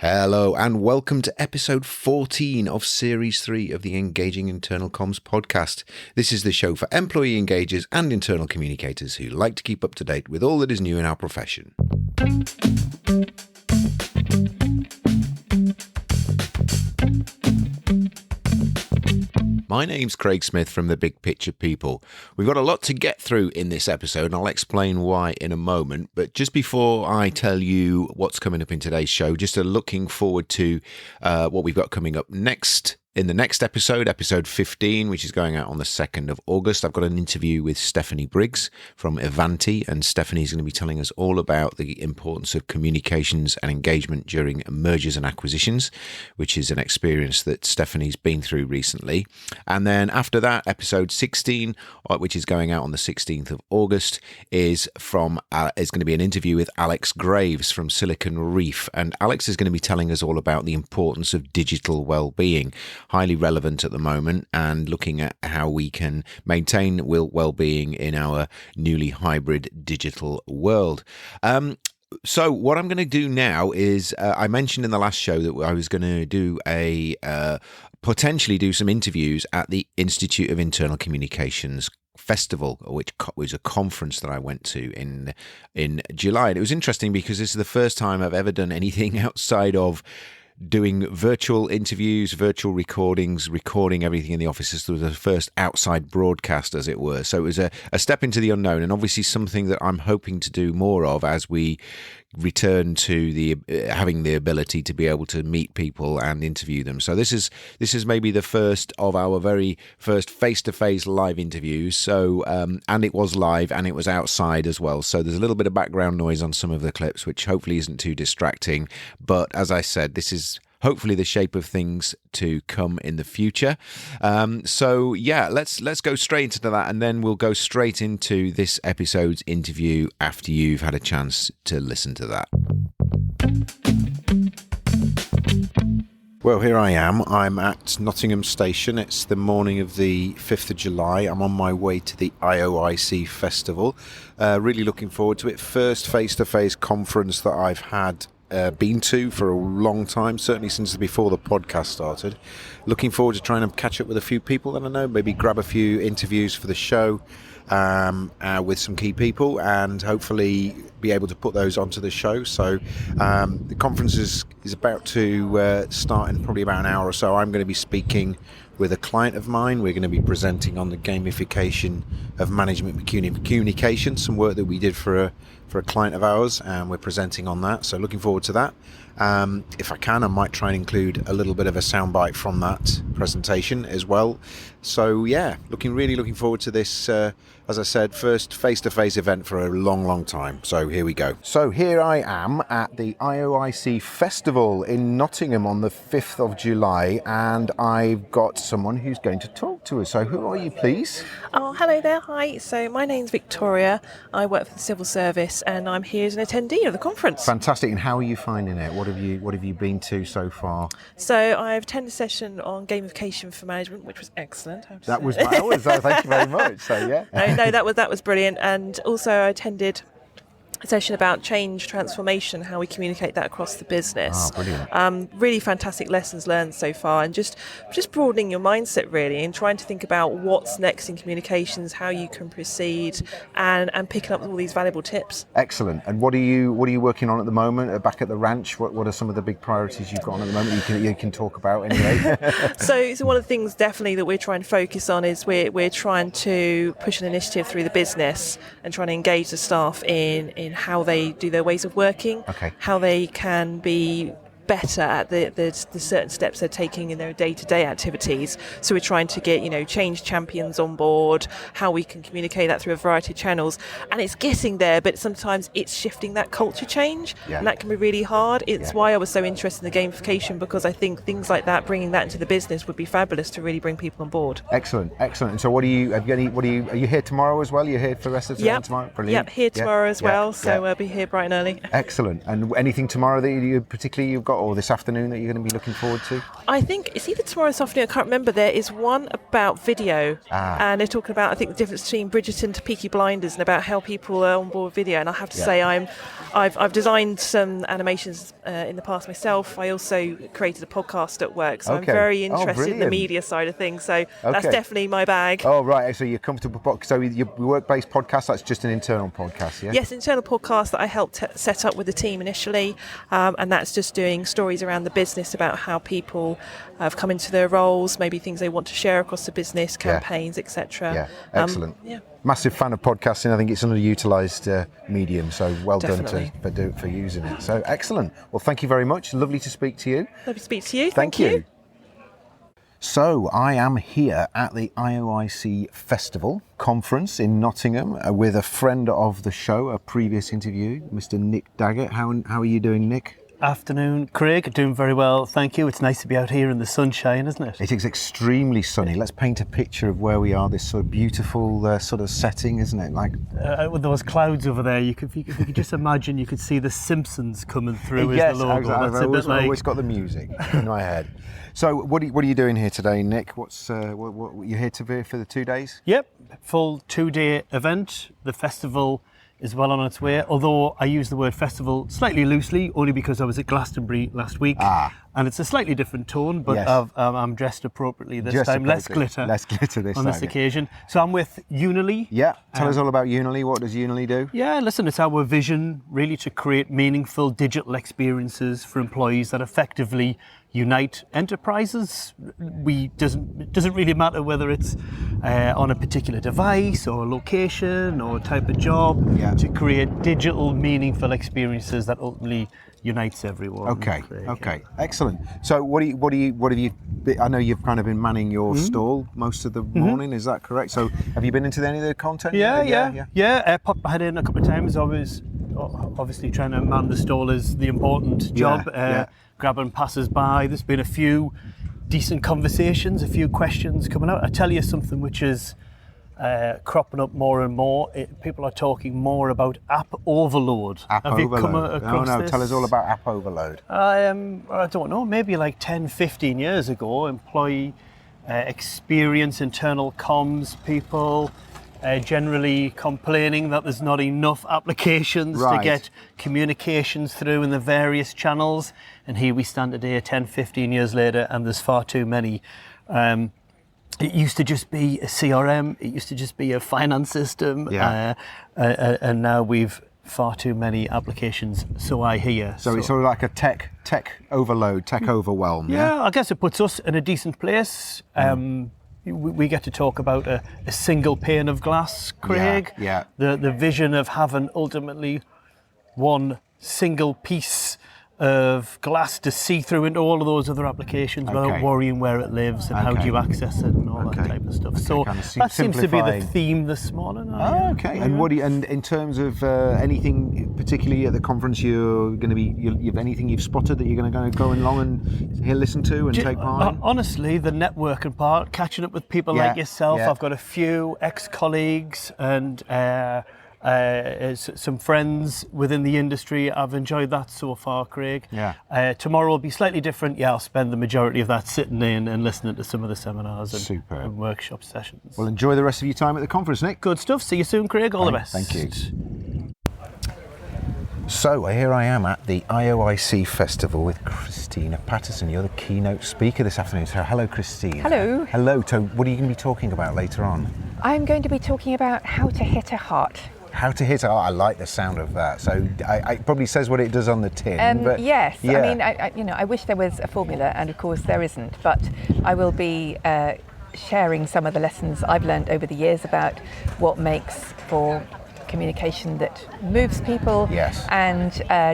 Hello and welcome to episode 14 of series 3 of the Engaging Internal Comms podcast. This is the show for employee engagers and internal communicators who like to keep up to date with all that is new in our profession. My name's Craig Smith from The Big Picture People. We've got a lot to get through in this episode, and I'll explain why in a moment. But just before I tell you what's coming up in today's show, just looking forward to what we've got coming up next. In the next episode, episode 15, which is going out on the 2nd of August, I've got an interview with Stephanie Briggs from Avanti, and Stephanie's going to be telling us all about the importance of communications and engagement during mergers and acquisitions, which is an experience that Stephanie's been through recently. And then after that, episode 16, which is going out on the 16th of August, is going to be an interview with Alex Graves from Silicon Reef, and Alex is going to be telling us all about the importance of digital well-being. Highly relevant at the moment, and looking at how we can maintain well-being in our newly hybrid digital world. So what I'm going to do now is, I mentioned in the last show that I was going to do potentially do some interviews at the Institute of Internal Communications festival, which was a conference that I went to in July. And it was interesting because this is the first time I've ever done anything outside of doing virtual interviews, virtual recordings, recording everything in the office. This was the first outside broadcast, as it were. So it was a step into the unknown, and obviously something that I'm hoping to do more of as we return to the having the ability to be able to meet people and interview them. So this is maybe the first of our very first face-to-face live interviews. So and it was live and it was outside as well. So there's a little bit of background noise on some of the clips, which hopefully isn't too distracting. But as I said, this is hopefully the shape of things to come in the future. So yeah, let's go straight into that, and then we'll go straight into this episode's interview after you've had a chance to listen to that. Well, here I am. I'm at Nottingham Station. It's the morning of the 5th of July. I'm on my way to the IOIC festival. Really looking forward to it. First face-to-face conference that I've had been to for a long time, certainly since before the podcast started. Looking forward to trying to catch up with a few people that I know, maybe grab a few interviews for the show with some key people, and hopefully be able to put those onto the show. So the conference is about to start in probably about an hour or so. I'm going to be speaking with a client of mine. We're going to be presenting on the gamification of management communication, some work that we did for a client of ours, and we're presenting on that. So looking forward to that. If I can, I might try and include a little bit of a soundbite from that presentation as well. So yeah, looking forward to this, as I said, first face-to-face event for a long time. So here we go. So here I am at the IOIC festival in Nottingham on the 5th of July, and I've got someone who's going to talk to us. So who are you, please? Oh, hello there. Hi. So my name's Victoria. I work for the civil service, and I'm here as an attendee of the conference. Fantastic. And how are you finding it? What have you been to so far? So I've attended a session on gamification for management, which was excellent. That was thank you very much. So yeah. No, that was brilliant. And also I attended a session about change transformation, how we communicate that across the business. Oh, brilliant. Really fantastic lessons learned so far, and just broadening your mindset really, and trying to think about what's next in communications, how you can proceed, and picking up all these valuable tips. Excellent. And what are you working on at the moment back at the ranch? What are some of the big priorities you've got on at the moment you can talk about anyway? So one of the things definitely that we're trying to focus on is we're trying to push an initiative through the business and trying to engage the staff in how they do their ways of working, how they can be better at the certain steps they're taking in their day-to-day activities. So we're trying to get, change champions on board, how we can communicate that through a variety of channels. And it's getting there, but sometimes it's shifting that culture change, and that can be really hard. It's why I was so interested in the gamification, because I think things like that, bringing that into the business would be fabulous to really bring people on board. Excellent. And so are you here tomorrow as well? You're here for the rest of the day tomorrow? Brilliant. Yep, here tomorrow as well, so we'll be here bright and early. Excellent. And anything tomorrow that you've got or this afternoon that you're going to be looking forward to? I think it's either tomorrow or this afternoon, I can't remember. There is one about video, and they're talking about, I think, the difference between Bridgerton to Peaky Blinders and about how people are on board with video. And I have to say, I've designed some animations in the past myself. I also created a podcast at work, so I'm very interested in the media side of things. So that's definitely my bag. Oh, right. So you're comfortable. So your work-based podcast, that's just an internal podcast, yeah? Yes, internal podcast that I helped set up with the team initially, and that's just doing stories around the business about how people have come into their roles, maybe things they want to share across the business, campaigns, etc. Yeah, excellent. Massive fan of podcasting. I think it's an underutilised medium, so well Definitely. done for using it. So excellent. Well, thank you very much. Lovely to speak to you. Lovely to speak to you. Thank you. So I am here at the IOIC Festival Conference in Nottingham with a friend of the show, a previous interview, Mr. Nick Daggett. How are you doing, Nick? Afternoon, Craig. Doing very well, thank you. It's nice to be out here in the sunshine, isn't it? It is extremely sunny. Let's paint a picture of where we are, this sort of beautiful sort of setting, isn't it? Like with those clouds over there, if you could just imagine, you could see the Simpsons coming through yes, as the logo. I've always got the music in my head. So what are you doing here today, Nick? What you're here for the 2 days? Yep, full 2-day event. The festival is well on its way, although I use the word festival slightly loosely, only because I was at Glastonbury last week, and it's a slightly different tone, but I'm dressed appropriately this time. Less glitter this on time, this occasion. So I'm with Unily. Yeah, tell us all about Unily. What does Unily do? Yeah, listen, it's our vision really to create meaningful digital experiences for employees that effectively unite enterprises. It doesn't really matter whether it's on a particular device or location or type of job, to create digital meaningful experiences that ultimately unites everyone. Okay, excellent. So what have you I know you've kind of been manning your stall most of the morning, is that correct? So have you been into any of the content? Yeah. Popped my head in a couple of times. Obviously trying to man the stall is the important job. Grabbing passers-by. There's been a few decent conversations, a few questions coming out. I tell you something which is cropping up more and more. People are talking more about app overload. Have you come across this? Tell us all about app overload. I don't know, maybe like 10, 15 years ago, employee experience, internal comms people generally complaining that there's not enough applications to get communications through in the various channels. And here we stand today, 10, 15 years later, and there's far too many. It used to just be a CRM, it used to just be a finance system, and now we've far too many applications, so I hear. So it's sort of like a tech overload, tech overwhelm. Yeah, I guess it puts us in a decent place. We get to talk about a single pane of glass, Craig. The vision of having ultimately one single piece of glass to see through into all of those other applications without worrying where it lives and how do you access it and all that type of stuff. So kind of that seems to be the theme this morning. And in terms of anything particularly at the conference you're going to be, you've anything you've spotted that you're going to go along and listen to and take part in? Honestly, the networking part, catching up with people like yourself. I've got a few ex-colleagues and some friends within the industry. I've enjoyed that so far, Craig. Tomorrow will be slightly different. I'll spend the majority of that sitting in and listening to some of the seminars and workshop sessions. Well, enjoy the rest of your time at the conference, Nick. Good stuff. See you soon, Craig. All the best. Thank you. So here I am at the IOIC Festival with Christina Patterson. You're the keynote speaker this afternoon. So hello, Christina. Hello. Hello. So what are you going to be talking about later on? I'm going to be talking about how to hit a heart. How to hit a heart. I like the sound of that. So it probably says what it does on the tin. But yes. Yeah. I mean, I wish there was a formula, and of course there isn't. But I will be sharing some of the lessons I've learned over the years about what makes for communication that moves people, and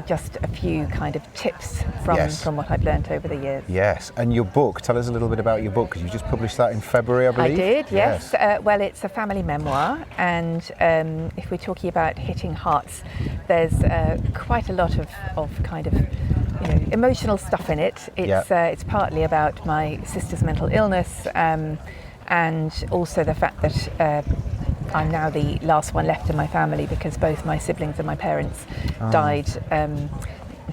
just a few kind of tips from what I've learned over the years. Yes, and your book, tell us a little bit about your book, because you just published that in February, I believe. I did, yes. Well, it's a family memoir, and if we're talking about hitting hearts, there's quite a lot of kind of emotional stuff in it. It's partly about my sister's mental illness, and also the fact that I'm now the last one left in my family because both my siblings and my parents died. In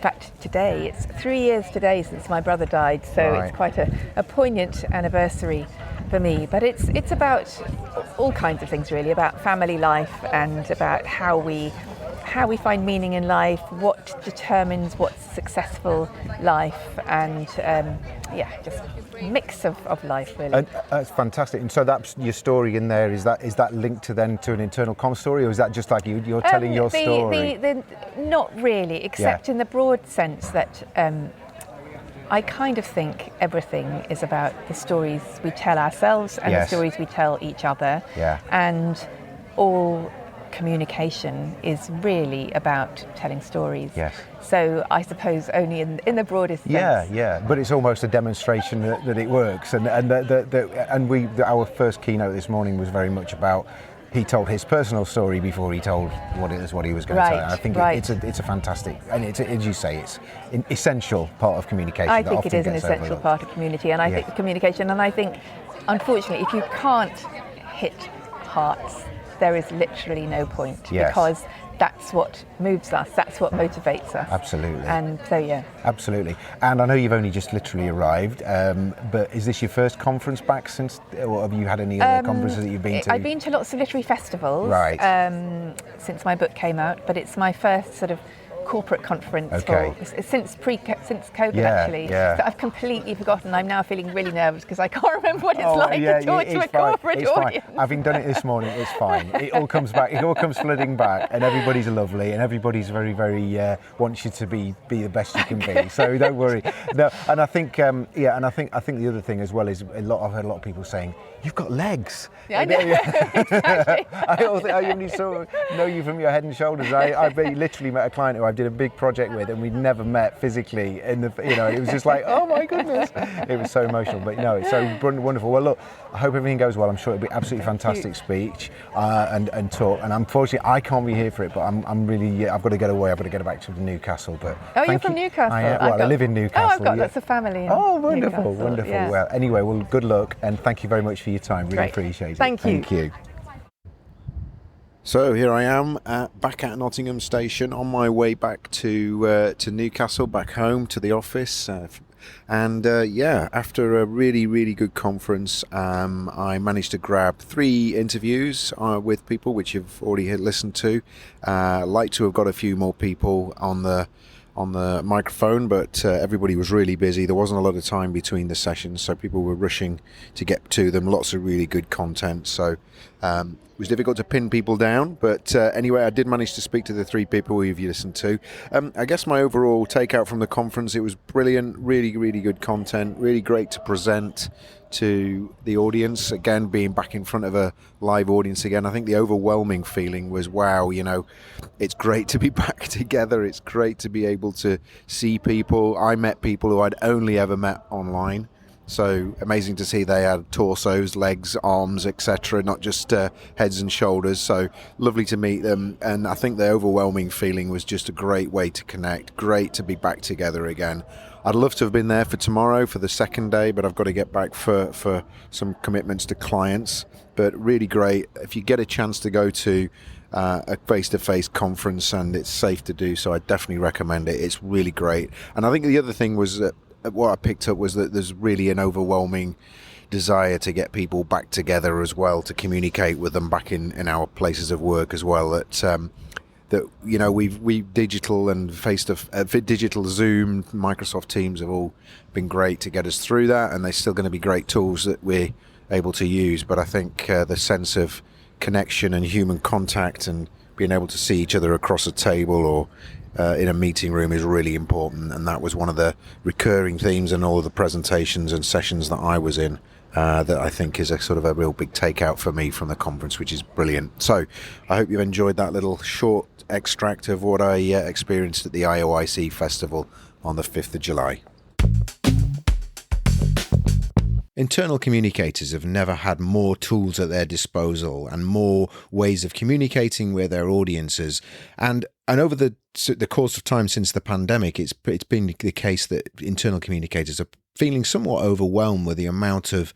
fact, today. It's 3 years today since my brother died, so Right. it's quite a poignant anniversary for me. But it's about all kinds of things, really, about family life and about how we find meaning in life, what determines what's successful life, and just a mix of life, really. And that's fantastic. And so that's your story in there. Is that linked to an internal comm story, or is that just like you're telling your story? Not really, except in the broad sense that I kind of think everything is about the stories we tell ourselves and the stories we tell each other. Yeah. And all communication is really about telling stories. Yes. So I suppose only in the broadest sense. Yeah. But it's almost a demonstration that it works. And our first keynote this morning was very much about. He told his personal story before he told what he was going to tell. I think it's a fantastic, and it's, as you say, it's an essential part of communication. I think it is an essential part of community, and I think communication. And I think, unfortunately, if you can't hit hearts, there is literally no point, because that's what moves us, that's what motivates us. Absolutely. And so, Absolutely. And I know you've only just literally arrived, but is this your first conference back since, or have you had any other conferences that you've been to? I've been to lots of literary festivals since my book came out, but it's my first sort of corporate conference since COVID actually. So I've completely forgotten. I'm now feeling really nervous because I can't remember what it's like to talk to a corporate audience. Fine. Having done it this morning, it's fine. It all comes back. It all comes flooding back, and everybody's lovely, and everybody's very, very wants you to be the best you can be. So don't worry. No, and I think and I think the other thing as well is I've heard a lot of people saying, "You've got legs." Yeah, I know. Exactly. I only know you from your head and shoulders. I literally met a client who I did a big project with, and we'd never met physically. It was just like, oh my goodness, it was so emotional. But no, it's so wonderful. Well, look, I hope everything goes well. I'm sure it'll be absolutely fantastic speech and talk. And unfortunately, I can't be here for it. But I'm really, I've got to get away. I've got to get back to Newcastle. But you're from Newcastle? I live in Newcastle. I've got lots of family. Oh, wonderful, Newcastle, wonderful. Yeah. Well, anyway, good luck, and thank you very much for your time. Really appreciate it. Thank you. Thank you. So here I am back at Nottingham Station on my way back to Newcastle, back home to the office. After a really, really good conference, I managed to grab 3 interviews with people which you've already listened to. Like to have got a few more people on the microphone, but everybody was really busy. There wasn't a lot of time between the sessions, so people were rushing to get to them. Lots of really good content, so it was difficult to pin people down, but anyway, I did manage to speak to the 3 people who you've listened to. I guess my overall takeout from the conference, it was brilliant, really, really good content, really great to present to the audience. Again, being back in front of a live audience again, I think the overwhelming feeling was, wow, it's great to be back together. It's great to be able to see people. I met people who I'd only ever met online. So amazing to see they had torsos, legs, arms, etc., not just heads and shoulders. So lovely to meet them. And I think the overwhelming feeling was just a great way to connect. Great to be back together again. I'd love to have been there for tomorrow for the second day, but I've got to get back for some commitments to clients. But really great. If you get a chance to go to a face-to-face conference, and it's safe to do so, I definitely recommend it. It's really great. And I think the other thing was that what I picked up was that there's really an overwhelming desire to get people back together as well, to communicate with them back in our places of work as well. That we've digital and digital Zoom, Microsoft Teams have all been great to get us through that, and they're still going to be great tools that we're able to use. But I think the sense of connection and human contact and being able to see each other across a table or in a meeting room is really important, and that was one of the recurring themes in all of the presentations and sessions that I was in, that I think is a sort of a real big takeout for me from the conference, which is brilliant. So I hope you've enjoyed that little short extract of what I experienced at the IOIC festival on the 5th of July. Internal communicators have never had more tools at their disposal and more ways of communicating with their audiences. And over the course of time since the pandemic, it's been the case that internal communicators have feeling somewhat overwhelmed with the amount of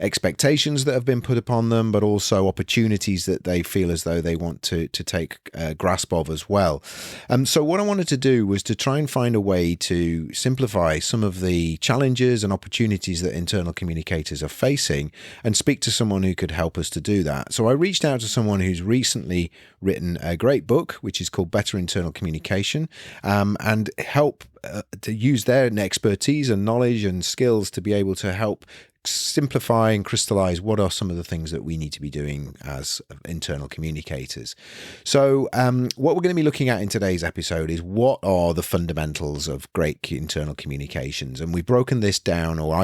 expectations that have been put upon them, but also opportunities that they feel as though they want to take grasp of as well. So what I wanted to do was to try and find a way to simplify some of the challenges and opportunities that internal communicators are facing and speak to someone who could help us to do that. So I reached out to someone who's recently written a great book, which is called Better Internal Communication, and help to use their expertise and knowledge and skills to be able to help simplify and crystallize what are some of the things that we need to be doing as internal communicators. So what we're going to be looking at in today's episode is what are the fundamentals of great internal communications, and we've broken this down, or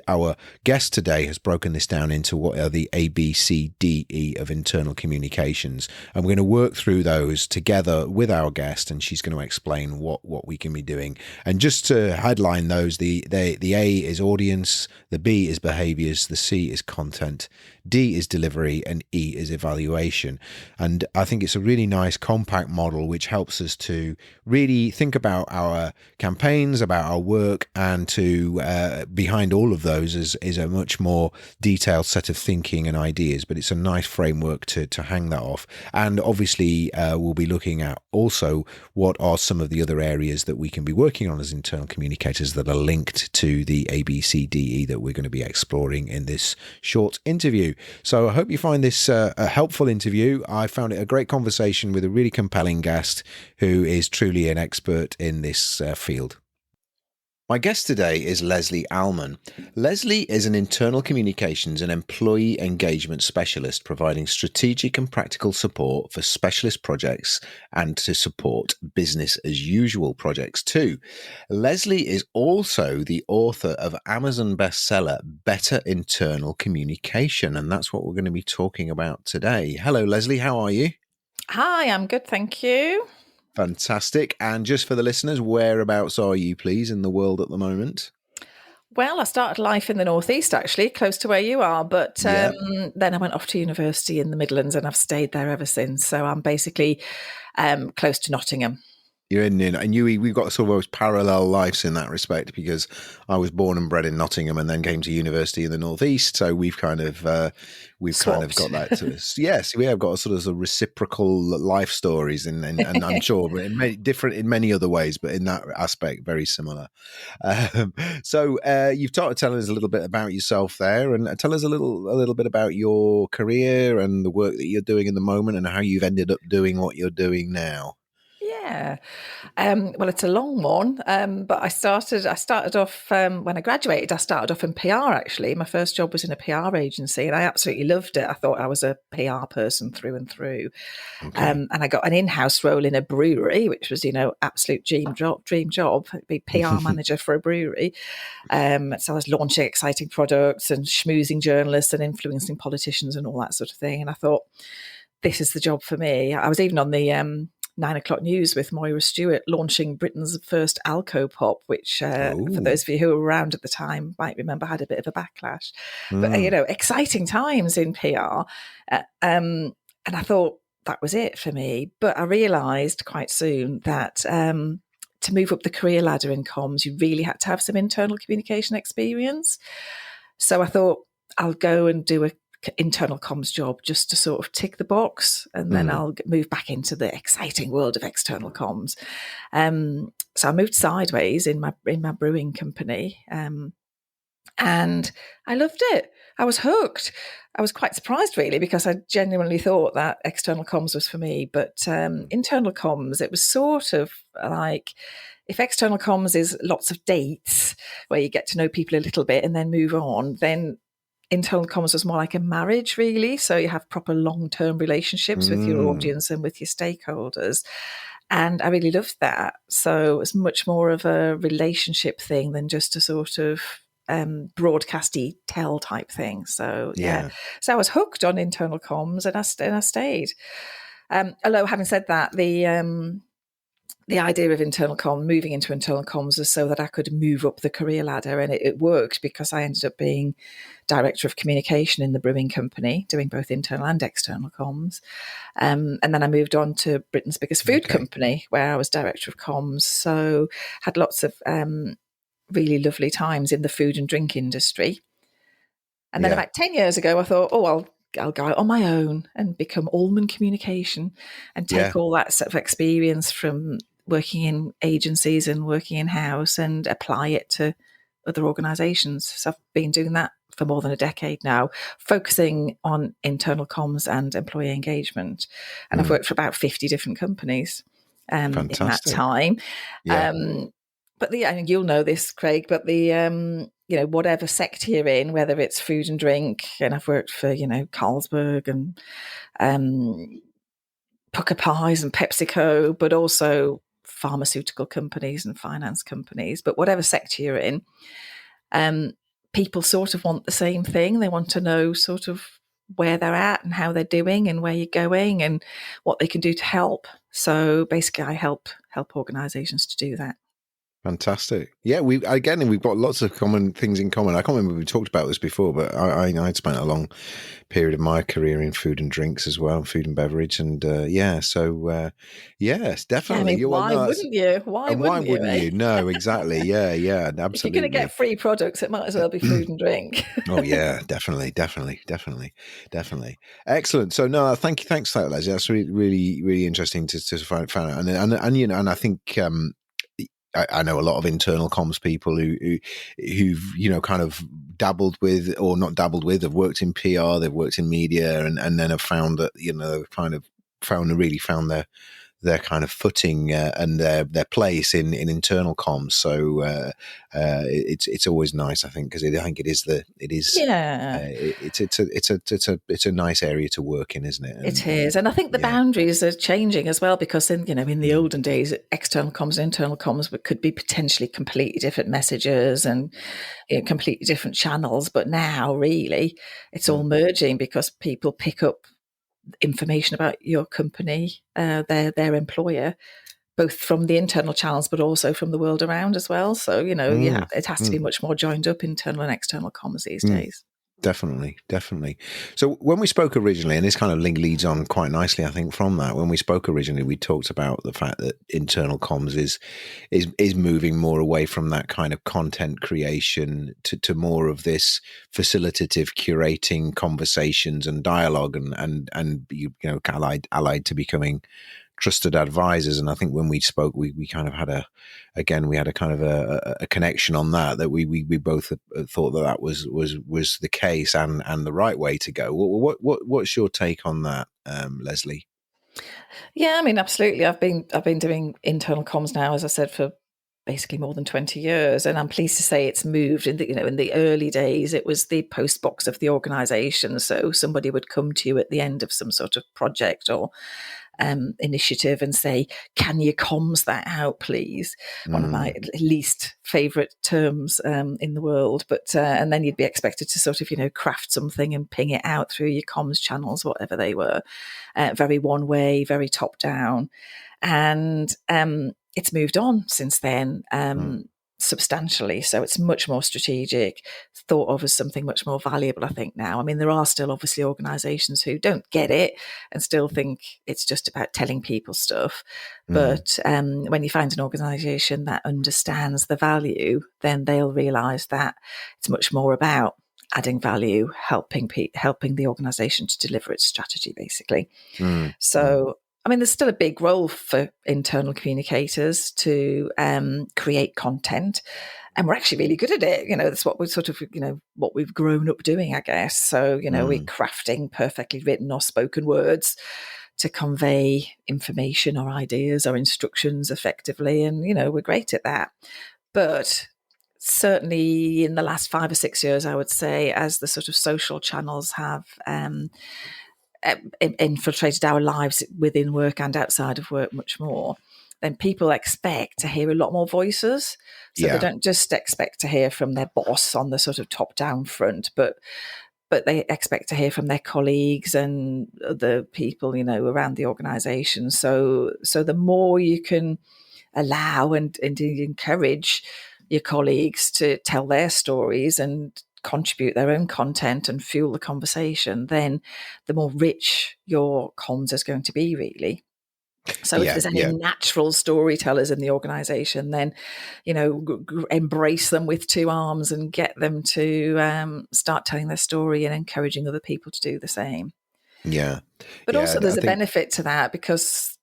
our guest today has broken this down into what are the ABCDE of internal communications, and we're going to work through those together with our guest, and she's going to explain what we can be doing. And just to headline those, the A is audience, the B is behaviours, the C is content, D is delivery, and E is evaluation. And I think it's a really nice compact model which helps us to really think about our campaigns, about our work, and to behind all of those is a much more detailed set of thinking and ideas, but it's a nice framework to hang that off. And obviously we'll be looking at also what are some of the other areas that we can be working on as internal communicators that are linked to the ABCDE that we're going to be exploring in this short interview. So I hope you find this a helpful interview. I found it a great conversation with a really compelling guest who is truly an expert in this field. My guest today is Lesley Allman. Lesley is an internal communications and employee engagement specialist providing strategic and practical support for specialist projects and to support business as usual projects too. Lesley is also the author of Amazon bestseller Better Internal Communication, and that's what we're going to be talking about today. Hello, Lesley. How are you? Hi, I'm good, thank you. Fantastic. And just for the listeners, whereabouts are you, please, in the world at the moment? Well, I started life in the Northeast, actually, close to where you are. But then I went off to university in the Midlands and I've stayed there ever since. So I'm basically close to Nottingham. You're in, and we've got sort of those parallel lives in that respect, because I was born and bred in Nottingham and then came to university in the Northeast. So we've kind of got that to us. Yes, we have got sort of reciprocal life stories, and I'm sure different in many other ways, but in that aspect, very similar. So you've started telling us a little bit about yourself there, and tell us a little bit about your career and the work that you're doing in the moment, and how you've ended up doing what you're doing now. Yeah. Well, it's a long one, but I started off when I graduated. I started off in PR. Actually, my first job was in a PR agency, and I absolutely loved it. I thought I was a PR person through and through. Okay. And I got an in-house role in a brewery, which was absolute dream job. Be PR manager for a brewery. So I was launching exciting products and schmoozing journalists and influencing politicians and all that sort of thing. And I thought, this is the job for me. I was even on the 9 o'clock news with Moira Stewart launching Britain's first Alco Pop, which for those of you who were around at the time might remember had a bit of a backlash. But, exciting times in PR. And I thought that was it for me. But I realised quite soon that to move up the career ladder in comms, you really had to have some internal communication experience. So I thought I'll go and do a internal comms job just to sort of tick the box, and then I'll move back into the exciting world of external comms. So I moved sideways in my brewing company, and I loved it. I was hooked. I was quite surprised, really, because I genuinely thought that external comms was for me. But internal comms, it was sort of like, if external comms is lots of dates where you get to know people a little bit and then move on, then internal comms was more like a marriage, really. So you have proper long-term relationships with your audience and with your stakeholders. And I really loved that. So it's much more of a relationship thing than just a sort of broadcasty tell type thing. So yeah. So I was hooked on internal comms, and I stayed. Although having said that, the idea of moving into internal comms was so that I could move up the career ladder, and it worked, because I ended up being director of communication in the brewing company, doing both internal and external comms. And then I moved on to Britain's biggest food company, where I was director of comms. So had lots of really lovely times in the food and drink industry. And then Yeah. about 10 years ago, I thought, I'll go out on my own and become Allman Communication and take all that sort of experience from working in agencies and working in-house and apply it to other organisations. So I've been doing that for more than a decade now, focusing on internal comms and employee engagement. And I've worked for about 50 different companies in that time. Yeah. But you'll know this, Craig, but the whatever sector you're in, whether it's food and drink, and I've worked for, Carlsberg and Pucker Pies and PepsiCo, but also pharmaceutical companies and finance companies. But whatever sector you're in, people sort of want the same thing. They want to know sort of where they're at and how they're doing and where you're going and what they can do to help. So basically, I help organisations to do that. Fantastic. Yeah, we've got lots of common things in common. I can't remember if we talked about this before, but I'd spent a long period of my career in food and drinks as well, food and beverage. And yes, definitely. Yeah, why wouldn't you? Why wouldn't you? No, exactly. Yeah, absolutely. If you're going to get free products, it might as well be food and drink. Oh yeah, definitely. Excellent. So no, thanks for that, Lesley. That's really, really interesting to find out. And I think I know a lot of internal comms people who've kind of dabbled with, or not dabbled with, have worked in PR, they've worked in media, and then have found that found their kind of footing and their place in internal comms. So it's always nice, I think, because I think it's a nice area to work in, isn't it? It is, and I think the boundaries are changing as well, because in the olden days, external comms and internal comms could be potentially completely different messages and completely different channels. But now, really, it's all merging, because people pick up information about your company, their employer, both from the internal channels but also from the world around as well. So it has to be much more joined up, internal and external comms these days. Definitely. So when we spoke originally, and this kind of leads on quite nicely, I think, from that, when we spoke originally, we talked about the fact that internal comms is moving more away from that kind of content creation to more of this facilitative curating conversations and dialogue and allied to becoming trusted advisors. And I think when we spoke, we kind of had a kind of a connection on that we both thought that was the case and the right way to go. What's your take on that, Lesley? Yeah, I mean, absolutely. I've been doing internal comms now, as I said, for basically more than 20 years, and I'm pleased to say it's moved. In the early days, it was the post box of the organisation, so somebody would come to you at the end of some sort of project or initiative and say, "Can you comms that out, please?" One of my least favourite terms in the world, but and then you'd be expected to sort of craft something and ping it out through your comms channels, whatever they were, very one way, very top down, and it's moved on since then. Substantially, so it's much more strategic, thought of as something much more valuable, I think, now. I mean, there are still obviously organisations who don't get it and still think it's just about telling people stuff, but when you find an organisation that understands the value, then they'll realise that it's much more about adding value, helping the organisation to deliver its strategy, basically. So I mean, there's still a big role for internal communicators to create content, and we're actually really good at it. That's what we're sort of, what we've grown up doing, I guess. So, we're crafting perfectly written or spoken words to convey information or ideas or instructions effectively, and we're great at that. But certainly in the last 5 or 6 years, I would say, as the sort of social channels have infiltrated our lives within work and outside of work much more, then people expect to hear a lot more voices. So they don't just expect to hear from their boss on the sort of top-down front, but they expect to hear from their colleagues and other people, around the organisation. So the more you can allow and indeed encourage your colleagues to tell their stories and contribute their own content and fuel the conversation, then the more rich your comms is going to be, really. So if there's any natural storytellers in the organisation, then, embrace them with two arms and get them to start telling their story and encouraging other people to do the same. Yeah. But also there's a benefit to that, because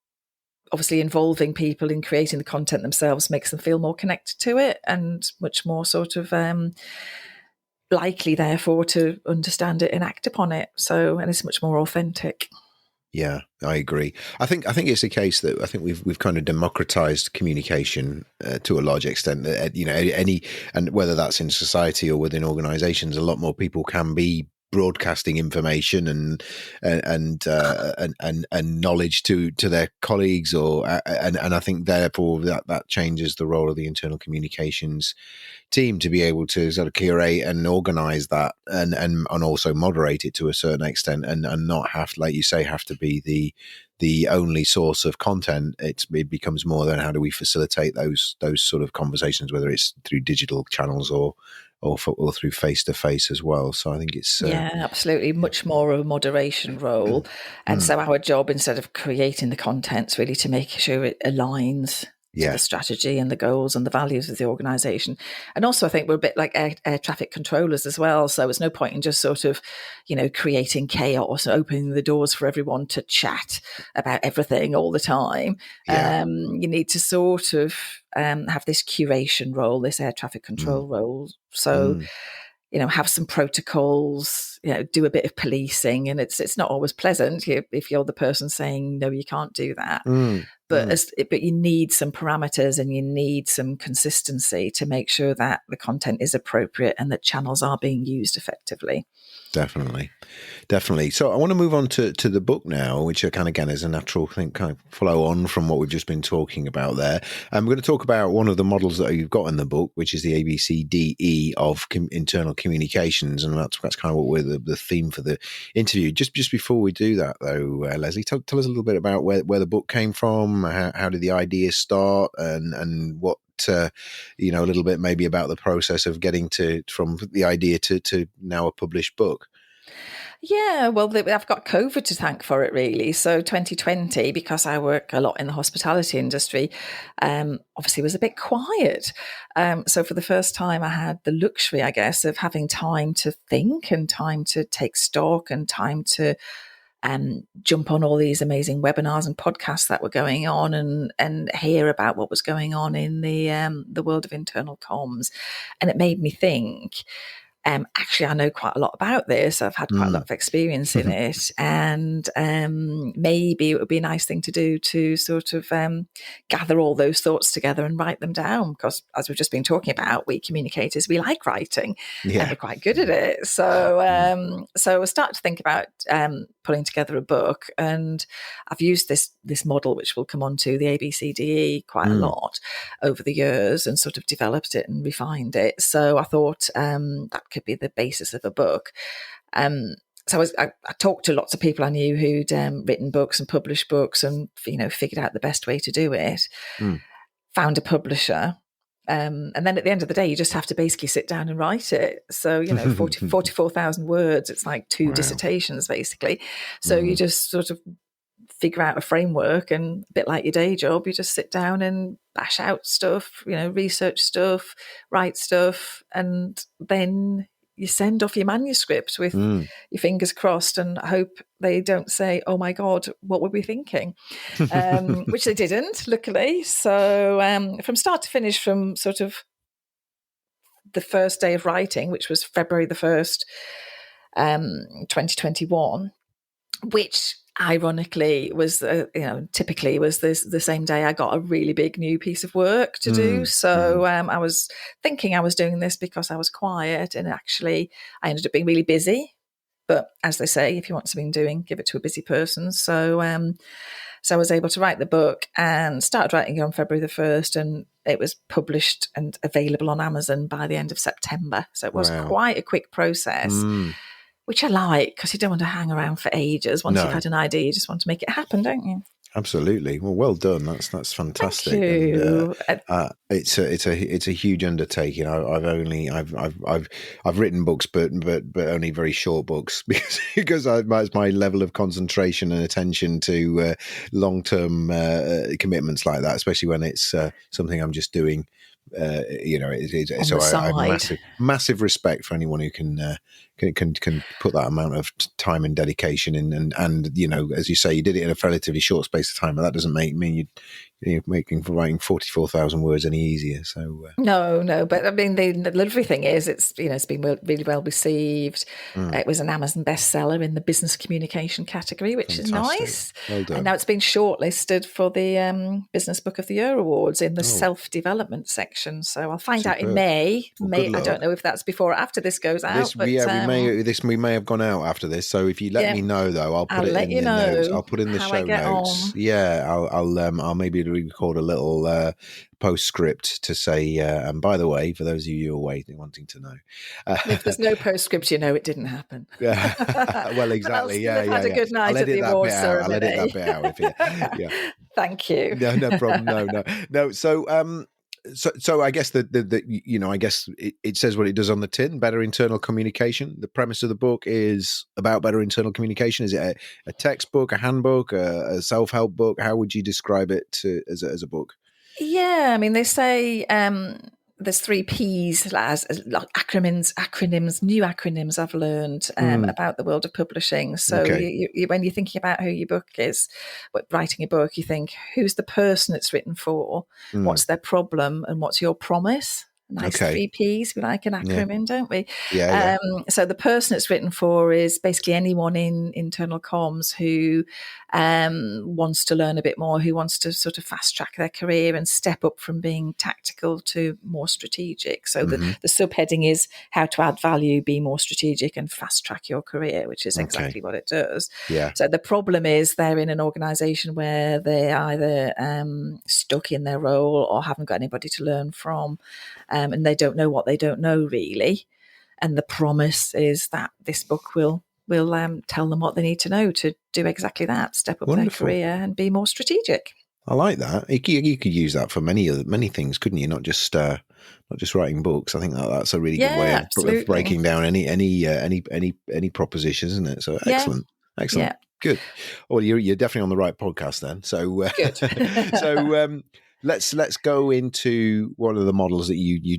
obviously involving people in creating the content themselves makes them feel more connected to it and much more sort of likely, therefore, to understand it and act upon it. And it's much more authentic. Yeah, I agree. I think it's a case that I think we've kind of democratized communication to a large extent. That and whether that's in society or within organizations, a lot more people can be broadcasting information and knowledge to their colleagues, and I think therefore that changes the role of the internal communications team to be able to sort of curate and organize that and also moderate it to a certain extent and not have, like you say, have to be the only source of content. It becomes more than how do we facilitate those sort of conversations, whether it's through digital channels or through face-to-face as well. So I think it's absolutely much more of a moderation role. And so our job, instead of creating the contents, really to make sure it aligns to the strategy and the goals and the values of the organisation. And also I think we're a bit like air traffic controllers as well. So it's no point in just sort of, creating chaos, opening the doors for everyone to chat about everything all the time. Yeah. You need to sort of have this curation role, this air traffic control role. So, have some protocols, do a bit of policing, and it's not always pleasant if you're the person saying, no, you can't do that. But you need some parameters and you need some consistency to make sure that the content is appropriate and that channels are being used effectively. Definitely. So I want to move on to the book now, which kind of, again, is a natural thing, kind of flow on from what we've just been talking about there. And we're going to talk about one of the models that you've got in the book, which is the ABCDE of internal communications. And that's kind of what we're the theme for the interview. Just before we do that, though, Lesley, tell us a little bit about where the book came from, how did the idea start, and what, a little bit maybe about the process of getting from the idea to now a published book. Yeah, well, I've got COVID to thank for it, really. So 2020, because I work a lot in the hospitality industry, obviously was a bit quiet. So for the first time, I had the luxury, I guess, of having time to think and time to take stock and time to jump on all these amazing webinars and podcasts that were going on and hear about what was going on in the world of internal comms. And it made me think, actually, I know quite a lot about this. I've had quite a lot of experience in it. And maybe it would be a nice thing to do to sort of gather all those thoughts together and write them down. Because as we've just been talking about, we communicators, we like writing and we're quite good at it. So I started to think about putting together a book. And I've used this model, which we'll come on to, the ABCDE, quite a lot over the years and sort of developed it and refined it. So I thought that could be the basis of a book. So I talked to lots of people I knew who'd written books and published books and, figured out the best way to do it. Found a publisher. And then at the end of the day, you just have to basically sit down and write it. So, 44,000 words, it's like two dissertations, basically. So you just sort of figure out a framework, and a bit like your day job, you just sit down and bash out stuff, research stuff, write stuff, and then you send off your manuscript with your fingers crossed and hope they don't say, oh my God, what were we thinking? Which they didn't, luckily. So from start to finish, from sort of the first day of writing, which was February the 1st, 2021, which ironically was, typically was the same day I got a really big new piece of work to do. So I was thinking I was doing this because I was quiet, and actually I ended up being really busy. But as they say, if you want something doing, give it to a busy person. So I was able to write the book and started writing it on February the 1st, and it was published and available on Amazon by the end of September. So it was quite a quick process. Which I like, because you don't want to hang around for ages. Once you've had an idea, you just want to make it happen, don't you? Absolutely. Well done. That's fantastic. Thank you. And it's a huge undertaking. I've written books, but only very short books because my level of concentration and attention to long-term commitments like that, especially when it's something I'm just doing. So I have massive respect for anyone who can put that amount of time and dedication in, and as you say, you did it in a relatively short space of time, but that doesn't mean you're making writing 44,000 words any easier. So no, but I mean the lovely thing is it's been really well received. It was an Amazon bestseller in the business communication category, which is nice. Well done. And now it's been shortlisted for the Business Book of the Year awards in the self-development section. So I'll find out in May. I don't know if that's before or after this goes out. We may have gone out after this. So if you let me know, though, I'll put it in the notes. I'll put in the show notes. On. Yeah, I'll maybe record a little postscript to say, and by the way, for those of you who are wanting to know, if there's no postscript, it didn't happen. Well, exactly. Had a good night at the awards ceremony. I'll edit that bit out. Yeah. Thank you. No problem. No. So I guess I guess it says what it does on the tin. Better internal communication. The premise of the book is about better internal communication. Is it a textbook, a handbook, a self-help book? How would you describe it as a book? Yeah, I mean, they say there's 3 Ps as acronyms, new acronyms I've learned about the world of publishing. So you, when you're thinking about who your book is, writing a book, you think, who's the person it's written for? What's their problem? And what's your promise? Nice 3 Ps. We like an acronym, don't we? Yeah. So the person it's written for is basically anyone in internal comms who wants to learn a bit more, who wants to sort of fast track their career and step up from being tactical to more strategic. So the subheading is how to add value, be more strategic and fast track your career, which is exactly what it does. Yeah. So the problem is they're in an organization where they're either stuck in their role or haven't got anybody to learn from. And they don't know what they don't know, really. And the promise is that this book will tell them what they need to know to do exactly that, step up their career and be more strategic. I like that. You could use that for many things, couldn't you? Not just writing books. I think that's a really good way of breaking down any proposition, isn't it? So excellent. Yeah. Good. Well, you're definitely on the right podcast then. So good. So let's go into one of the models that you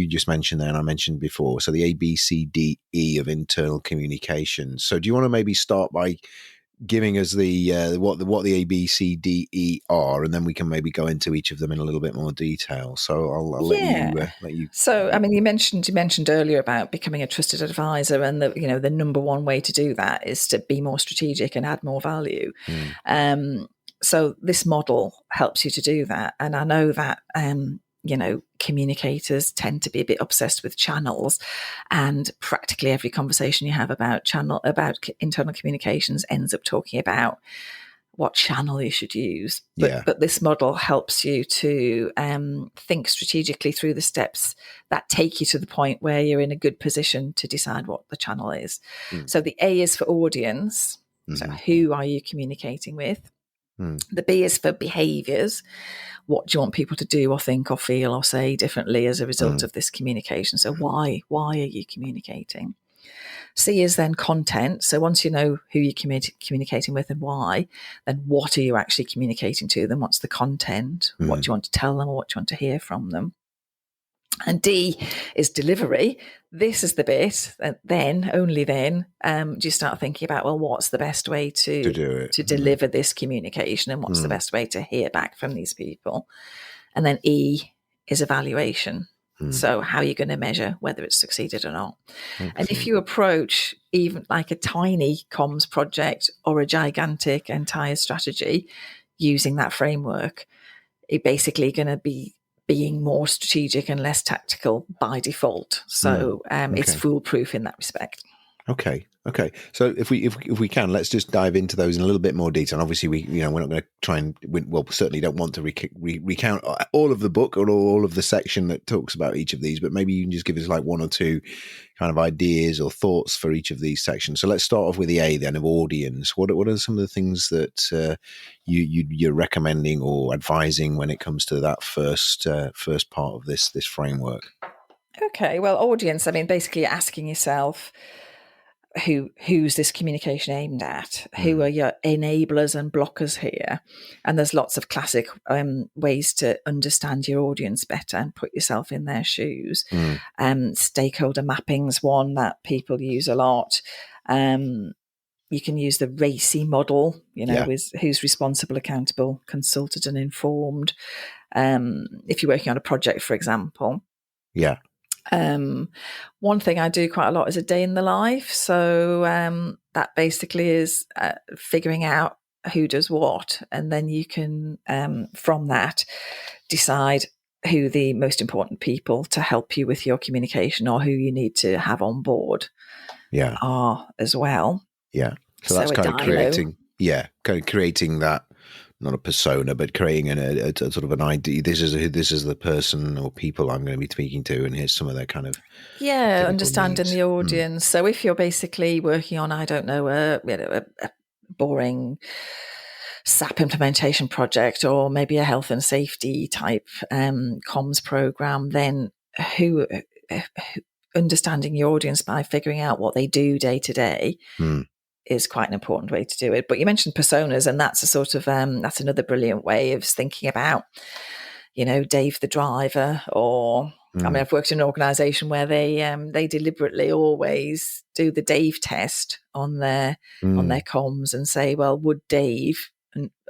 just mentioned there, and I mentioned before. So the ABCDE of internal communication. So do you want to maybe start by giving us the what the ABCDE are, and then we can maybe go into each of them in a little bit more detail. So I'll let you. So I mean, you mentioned earlier about becoming a trusted advisor, and the number one way to do that is to be more strategic and add more value. So this model helps you to do that, and I know that communicators tend to be a bit obsessed with channels, and practically every conversation you have about internal communications ends up talking about what channel you should use. But this model helps you to think strategically through the steps that take you to the point where you're in a good position to decide what the channel is. So the A is for audience. So who are you communicating with? The B is for behaviours. What do you want people to do or think or feel or say differently as a result of this communication? So why are you communicating? C is then content. So once you know who you're communicating with and why, then what are you actually communicating to them? What's the content? What do you want to tell them or what do you want to hear from them? And D is delivery. This is the bit that only then, do you start thinking about, well, what's the best way to deliver this communication, and what's the best way to hear back from these people? And then E is evaluation. So how are you going to measure whether it's succeeded or not? Okay. And if you approach even like a tiny comms project or a gigantic entire strategy using that framework, it's basically going to be being more strategic and less tactical by default. So it's foolproof in that respect. Okay. So if we can, let's just dive into those in a little bit more detail. And obviously, we're not going to try and certainly don't want to recount all of the book or all of the section that talks about each of these. But maybe you can just give us like one or two kind of ideas or thoughts for each of these sections. So let's start off with the A then of audience. What are some of the things that you're recommending or advising when it comes to that first part of this framework? Okay, well, audience, I mean, basically asking yourself, who's this communication aimed at? Who are your enablers and blockers here? And there's lots of classic ways to understand your audience better and put yourself in their shoes. Stakeholder mapping's one that people use a lot. You can use the RACI model, with who's responsible, accountable, consulted and informed. If you're working on a project, for example. Yeah. One thing I do quite a lot is a day in the life. So that basically is figuring out who does what, and then you can, from that, decide who the most important people to help you with your communication or who you need to have on board are as well. Yeah. So that's kind of creating that, not a persona, but creating a sort of an idea. This is the person or people I'm going to be speaking to, and here's some of their kind of understanding needs. the audience. So if you're basically working on, I don't know, a boring SAP implementation project or maybe a health and safety type comms program, then understanding your audience by figuring out what they do day to day is quite an important way to do it. But you mentioned personas, and that's a sort of that's another brilliant way of thinking about, Dave the driver, or I mean, I've worked in an organisation where they deliberately always do the Dave test on their comms and say, well, would Dave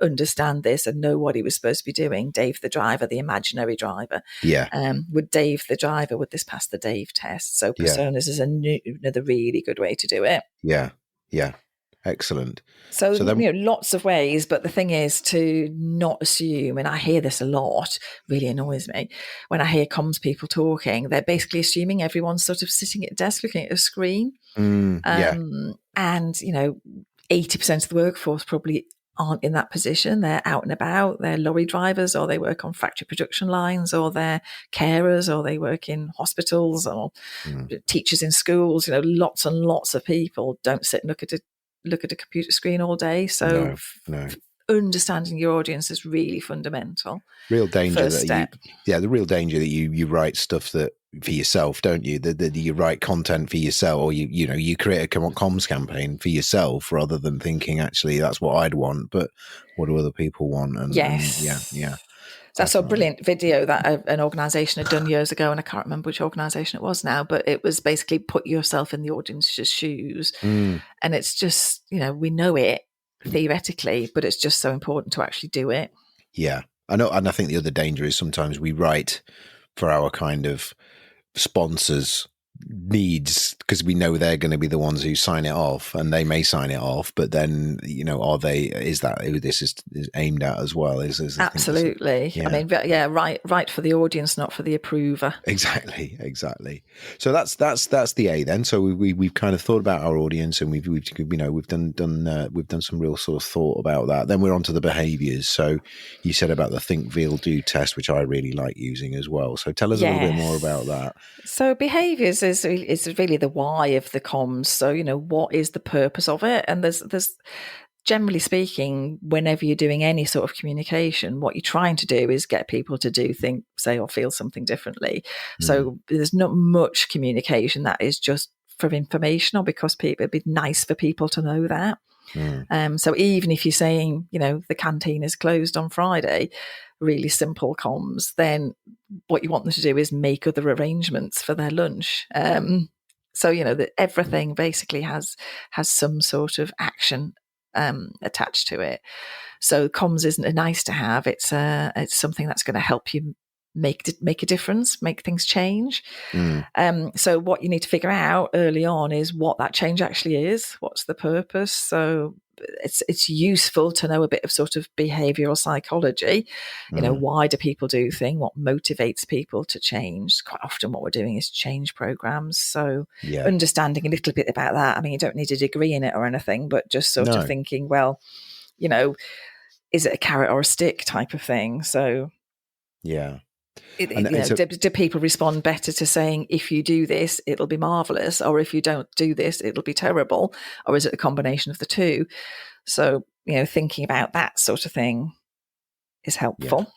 understand this and know what he was supposed to be doing? Dave the driver, the imaginary driver. Yeah. Would Dave the driver, would this pass the Dave test? So personas is another really good way to do it. Yeah. Yeah. Excellent. So then, lots of ways, but the thing is to not assume, and I hear this a lot, really annoys me, when I hear comms people talking, they're basically assuming everyone's sort of sitting at a desk looking at a screen. And, 80% of the workforce probably aren't in that position. They're out and about, they're lorry drivers, or they work on factory production lines, or they're carers, or they work in hospitals, or teachers in schools. Lots and lots of people don't sit and look at a computer screen all day. So understanding your audience is really fundamental. Real danger the real danger that you write stuff that for yourself, don't you? That you write content for yourself, or you create a comms campaign for yourself rather than thinking actually that's what I'd want, but what do other people want? And So I saw a brilliant video that an organisation had done years ago, and I can't remember which organisation it was now, but it was basically put yourself in the audience's shoes. And it's just, we know it theoretically, but it's just so important to actually do it. Yeah, I know. And I think the other danger is sometimes we write for our kind of sponsors' needs because we know they're going to be the ones who sign it off, and they may sign it off, but then is that who this is aimed at as well? Is absolutely. I mean, right for the audience, not for the approver. Exactly. So that's the A then. So we've kind of thought about our audience, and we've done some real sort of thought about that. Then we're on to the behaviours. So you said about the think, feel, do test, which I really like using as well. So tell us a little bit more about that. So behaviours is really the why of the comms. So, what is the purpose of it? And there's generally speaking, whenever you're doing any sort of communication, what you're trying to do is get people to do, think, say, or feel something differently. So there's not much communication that is just for information or because it'd be nice for people to know that. So even if you're saying, the canteen is closed on Friday, really simple comms, then what you want them to do is make other arrangements for their lunch. So, that everything basically has some sort of action attached to it. So comms isn't a nice to have. It's something that's going to help you make a difference, make things change. So what you need to figure out early on is what that change actually is. What's the purpose? So it's useful to know a bit of sort of behavioural psychology. Why do people do things? What motivates people to change? Quite often what we're doing is change programs. So understanding a little bit about that. I mean, you don't need a degree in it or anything, but just sort of thinking, well, is it a carrot or a stick type of thing? So do people respond better to saying, if you do this, it'll be marvellous, or if you don't do this, it'll be terrible, or is it a combination of the two? So, thinking about that sort of thing is helpful. Yeah.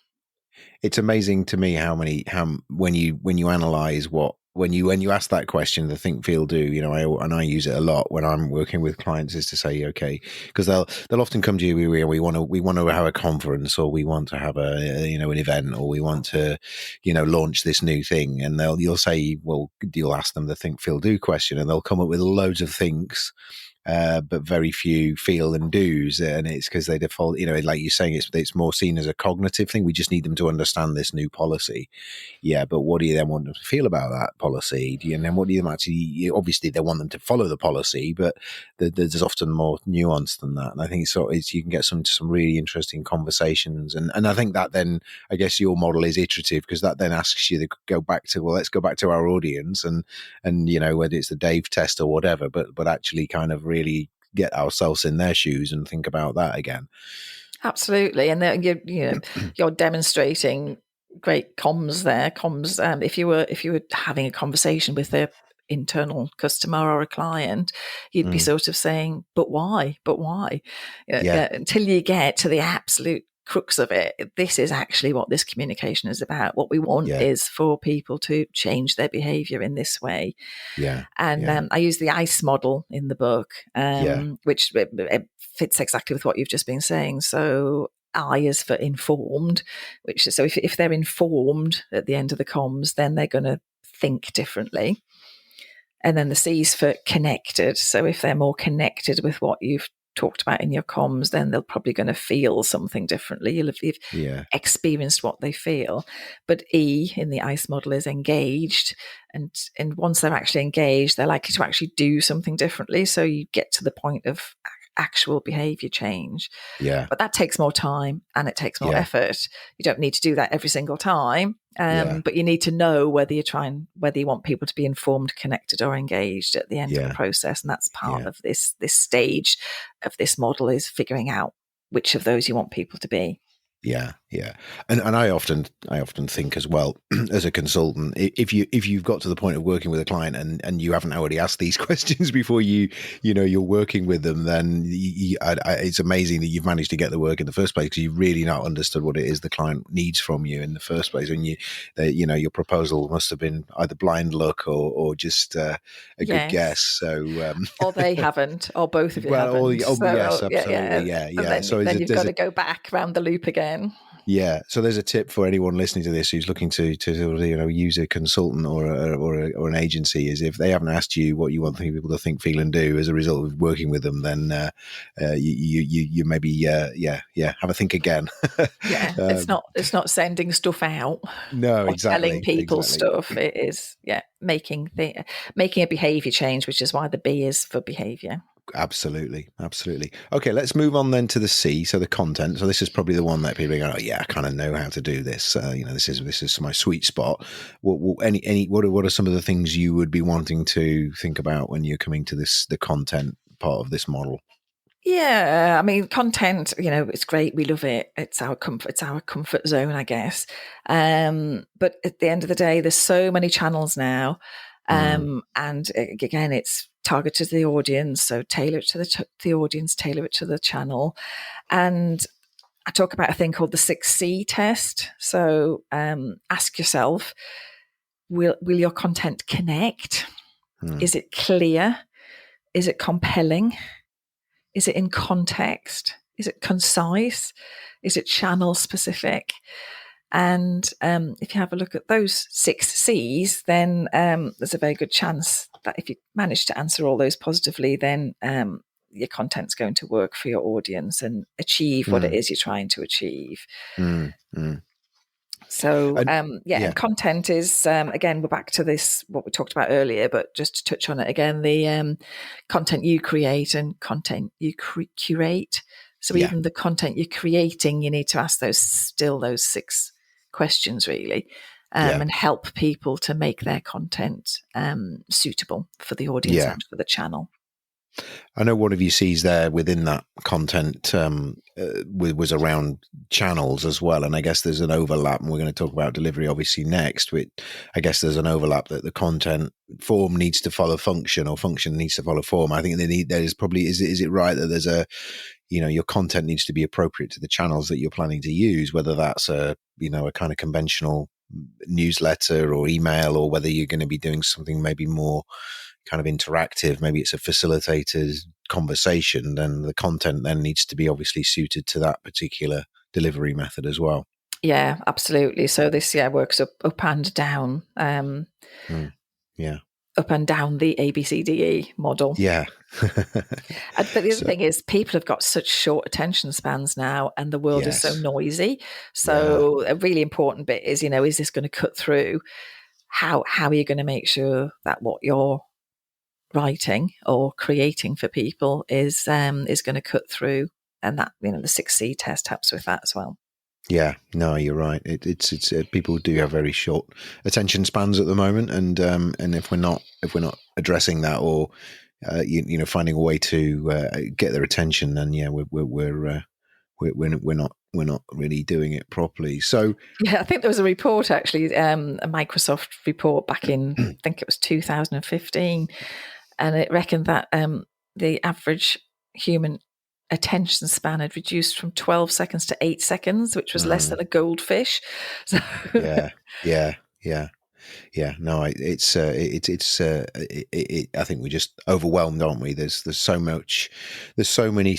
It's amazing to me how when you analyze when you ask that question, the think, feel, do, I use it a lot when I'm working with clients, is to say, okay, because they'll often come to you, we want to have a conference, or we want to have an event, or we want to, launch this new thing. And you'll say, well, you'll ask them the think, feel, do question, and they'll come up with loads of thinks, but very few feel and do's, and it's because they default, like you're saying, it's more seen as a cognitive thing. We just need them to understand this new policy. Yeah, but what do you then want them to feel about that policy? And then what do you actually? Obviously, they want them to follow the policy, but there's often more nuance than that. And I think you can get some really interesting conversations. And I think that then, I guess your model is iterative, because that then asks you to go back to, well, let's go back to our audience and whether it's the Dave test or whatever, but actually kind of really get ourselves in their shoes and think about that again. Absolutely, and then you're demonstrating great comms there. If you were having a conversation with an internal customer or a client, you'd be sort of saying, but why? Until you get to the absolute crux of it, this is actually what this communication is about. What we want is for people to change their behavior in this way. I use the ICE model in the book, which it fits exactly with what you've just been saying. So I is for informed, so if they're informed at the end of the comms, then they're going to think differently. And then the C is for connected. So if they're more connected with what you've talked about in your comms, then they're probably going to feel something differently. You'll have experienced what they feel. But E in the ICE model is engaged, and once they're actually engaged, they're likely to actually do something differently. So you get to the point of actual behavior change. But that takes more time and it takes more effort. You don't need to do that every single time, but you need to know whether you want people to be informed, connected, or engaged at the end of the process. And that's part of this stage of this model, is figuring out which of those you want people to be. And I often think as well, as a consultant, if you've got to the point of working with a client and you haven't already asked these questions before you're working with them, then it's amazing that you've managed to get the work in the first place, because you've really not understood what it is the client needs from you in the first place. When your proposal must have been either blind luck or just a good guess. So or they haven't, or both of you haven't. Yes, absolutely, And so then you've got to go back around the loop again. Yeah, so there's a tip for anyone listening to this who's looking to use a consultant or an agency, is if they haven't asked you what you want people to think, feel, and do as a result of working with them, then you maybe have a think again. It's not sending stuff out. No, exactly. Telling people stuff. It is making a behaviour change, which is why the B is for behaviour. Absolutely. Okay, let's move on then to the C, so the content. So this is probably the one that people go, I kind of know how to do this. This is my sweet spot. What are some of the things you would be wanting to think about when you're coming to the content part of this model? Yeah, I mean, content, it's great. We love it. It's our comfort zone, I guess. But at the end of the day, there's so many channels now. And again, it's targeted to the audience, so tailor it to the audience, tailor it to the channel. And I talk about a thing called the 6C test. So ask yourself, will your content connect? Is it clear? Is it compelling? Is it in context? Is it concise? Is it channel specific? And if you have a look at those 6 C's, then there's a very good chance that if you manage to answer all those positively, then your content's going to work for your audience and achieve what it is you're trying to achieve. So, And and content is, again, we're back to this, what we talked about earlier, but just to touch on it again, the content you create and content you curate. So even the content you're creating, you need to ask those 6 questions really, and help people to make their content suitable for the audience and for the channel. I know one of your C's there within that content was around channels as well. And I guess there's an overlap, and we're going to talk about delivery obviously next. But I guess there's an overlap that the content form needs to follow function, or function needs to follow form. I think there's probably, is it right that there's a, your content needs to be appropriate to the channels that you're planning to use, whether that's a kind of conventional newsletter or email, or whether you're going to be doing something maybe more kind of interactive, maybe it's a facilitated conversation, then the content then needs to be obviously suited to that particular delivery method as well. Yeah, absolutely. So this works up and down. Up and down the ABCDE model. Yeah. But the other thing is, people have got such short attention spans now, and the world is so noisy. So a really important bit is, is this going to cut through? How are you going to make sure that what you're writing or creating for people is going to cut through? And that, the 6C test helps with that as well. Yeah, no, you're right. It's people do have very short attention spans at the moment, and if we're not addressing that, or finding a way to get their attention, then we're not really doing it properly. So I think there was a report actually, a Microsoft report back in I think it was 2015, and it reckoned that the average human attention span had reduced from 12 seconds to 8 seconds, which was less than a goldfish. So No, I think we're just overwhelmed, aren't we? There's so many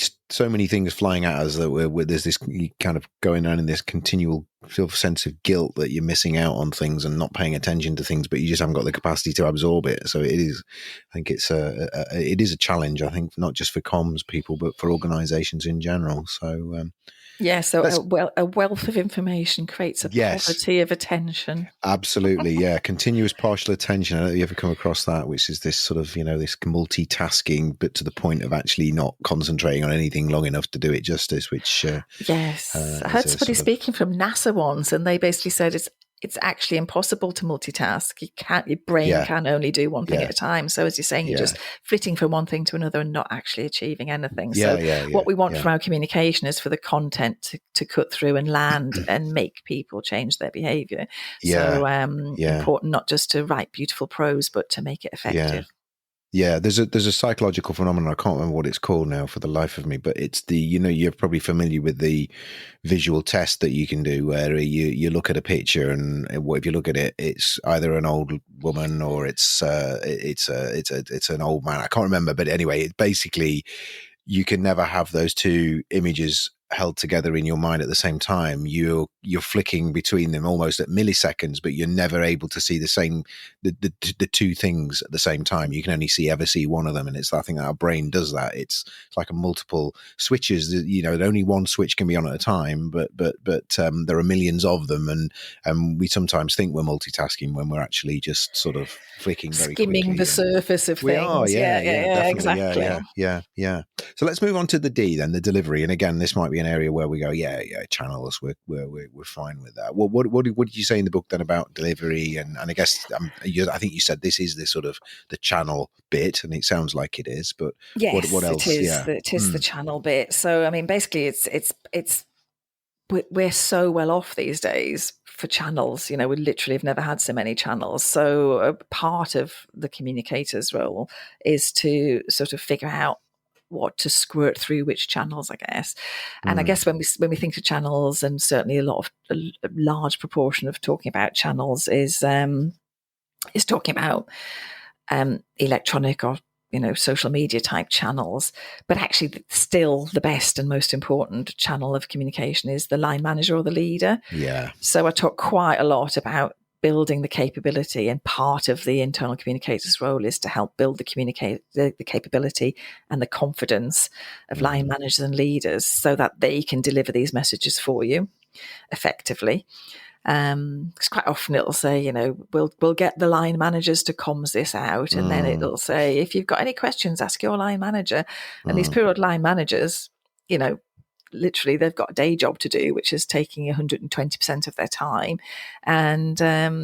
things flying at us that there's this kind of going on in this continual sort of sense of guilt that you're missing out on things and not paying attention to things, but you just haven't got the capacity to absorb it. So it is a challenge, I think, not just for comms people, but for organizations in general. So a wealth of information creates a poverty of attention. Absolutely, yeah. Continuous partial attention. I don't know if you ever come across that, which is this sort of, this multitasking, but to the point of actually not concentrating on anything long enough to do it justice, which... yes. I heard somebody speaking from NASA once, and they basically said it's actually impossible to multitask. Your brain can only do one thing at a time. So as you're saying, you're just flitting from one thing to another and not actually achieving anything. What we want from our communication is for the content to cut through and land and make people change their behaviour. So important not just to write beautiful prose, but to make it effective. Yeah, there's a psychological phenomenon. I can't remember what it's called now for the life of me, but it's the, you're probably familiar with the visual test that you can do, where you look at a picture, and if you look at it, it's either an old woman or it's an old man. I can't remember, but anyway, it basically, you can never have those two images held together in your mind at the same time. You're flicking between them almost at milliseconds, but you're never able to see the two things at the same time. You can only ever see one of them, and I think our brain does that. It's like a multiple switches. Only one switch can be on at a time, but there are millions of them, and we sometimes think we're multitasking when we're actually just sort of flicking very quickly. Skimming the surface of we things. Are, Exactly. Yeah. So let's move on to the D then, the delivery. And again, this might be an area where we go, channels, we're fine with that. What did you say in the book then about delivery? And I guess I think you said this is the sort of the channel bit, and it sounds like it is. But yes, what else? It is. It is the channel bit. So I mean, basically, we're so well off these days for channels. We literally have never had so many channels. So a part of the communicator's role is to sort of figure out what to squirt through which channels, I guess. And I guess when we think of channels, and certainly a large proportion of talking about channels is talking about electronic or social media type channels. But actually, still the best and most important channel of communication is the line manager or the leader. Yeah. So I talk quite a lot about building the capability, and part of the internal communicator's role is to help build the capability and the confidence of line managers and leaders, so that they can deliver these messages for you effectively. Because quite often it'll say, we'll get the line managers to comms this out, and then it'll say, if you've got any questions, ask your line manager. And these poor old line managers, literally they've got a day job to do, which is taking 120% of their time, and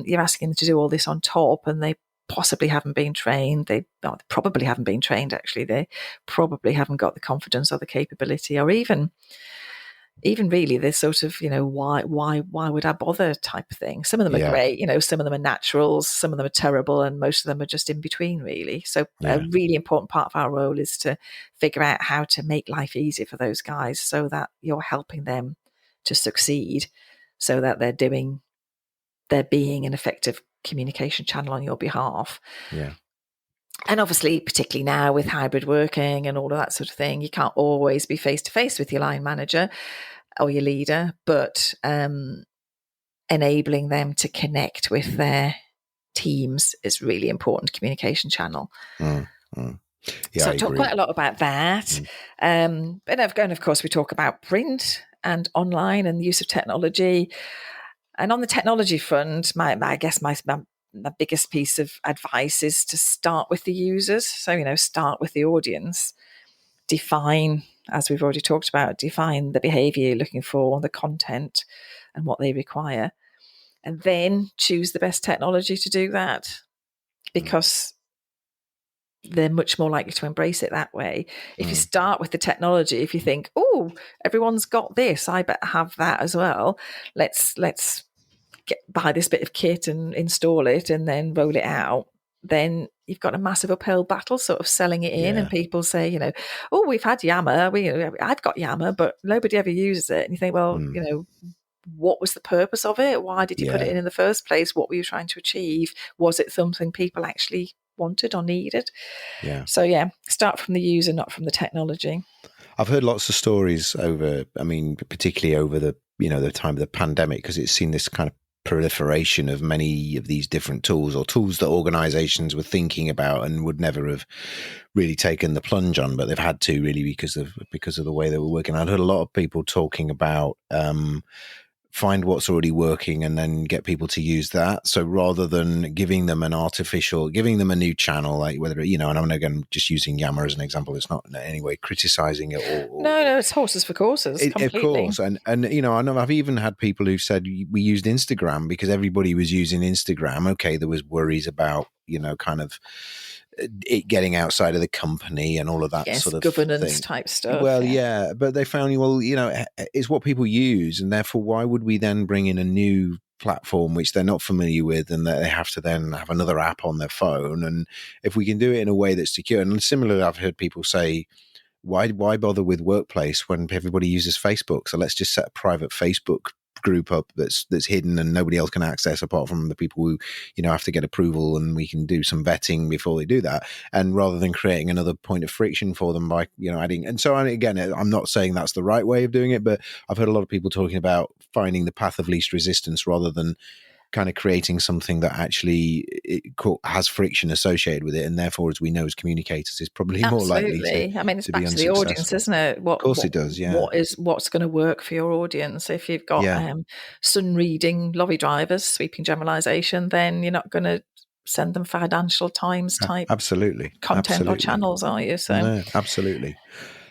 you're asking them to do all this on top, and they possibly haven't been trained. They probably haven't been trained, actually. They probably haven't got the confidence or the capability, or even really this sort of, why would I bother type of thing. Some of them are great, some of them are naturals, some of them are terrible, and most of them are just in between, really. So a really important part of our role is to figure out how to make life easier for those guys, so that you're helping them to succeed, so that they're being an effective communication channel on your behalf. Yeah. And obviously, particularly now with hybrid working and all of that sort of thing, you can't always be face-to-face with your line manager or your leader, but enabling them to connect with their teams is really important communication channel. Yeah, so I talk quite a lot about that. But of course, we talk about print and online and the use of technology. And on the technology front, I guess my biggest piece of advice is to start with the users. So, start with the audience. Define, as we've already talked about, define the behaviour you're looking for, the content and what they require. And then choose the best technology to do that, because they're much more likely to embrace it that way. If you start with the technology, if you think, oh, everyone's got this, I better have that as well. Let's buy this bit of kit and install it and then roll it out, then you've got a massive uphill battle sort of selling it in. And people say, oh, we've had Yammer, I've got Yammer, but nobody ever uses it. And you think, well, what was the purpose of it? Why did you put it in the first place? What were you trying to achieve? Was it something people actually wanted or needed? So start from the user, not from the technology. I've heard lots of stories particularly over the time of the pandemic, because it's seen this kind of proliferation of many of these different tools, or tools that organizations were thinking about and would never have really taken the plunge on, but they've had to, really, because of the way they were working. I'd heard a lot of people talking about find what's already working and then get people to use that. So rather than giving them a new channel, like whether, and I'm again just using Yammer as an example, it's not in any way criticizing it or no, it's horses for courses, completely. Of course. And I know I've even had people who said we used Instagram because everybody was using Instagram. Okay, there was worries about, kind of it getting outside of the company and all of that sort of governance thing. Type stuff. Well, but they found, it's what people use, and therefore why would we then bring in a new platform which they're not familiar with, and that they have to then have another app on their phone? And if we can do it in a way that's secure, and similarly, I've heard people say, why bother with Workplace when everybody uses Facebook? So let's just set a private Facebook group up that's hidden and nobody else can access apart from the people who have to get approval, and we can do some vetting before they do that, and rather than creating another point of friction for them by adding. And so again, I'm not saying that's the right way of doing it, but I've heard a lot of people talking about finding the path of least resistance rather than kind of creating something that actually has friction associated with it, and therefore, as we know as communicators, is probably more likely to it's to back be to the audience, isn't it? Of course it does, yeah. What's going to work for your audience? If you've got sun reading lorry drivers, sweeping generalisation, then you're not going to send them Financial Times type content or channels, are you? So no, absolutely.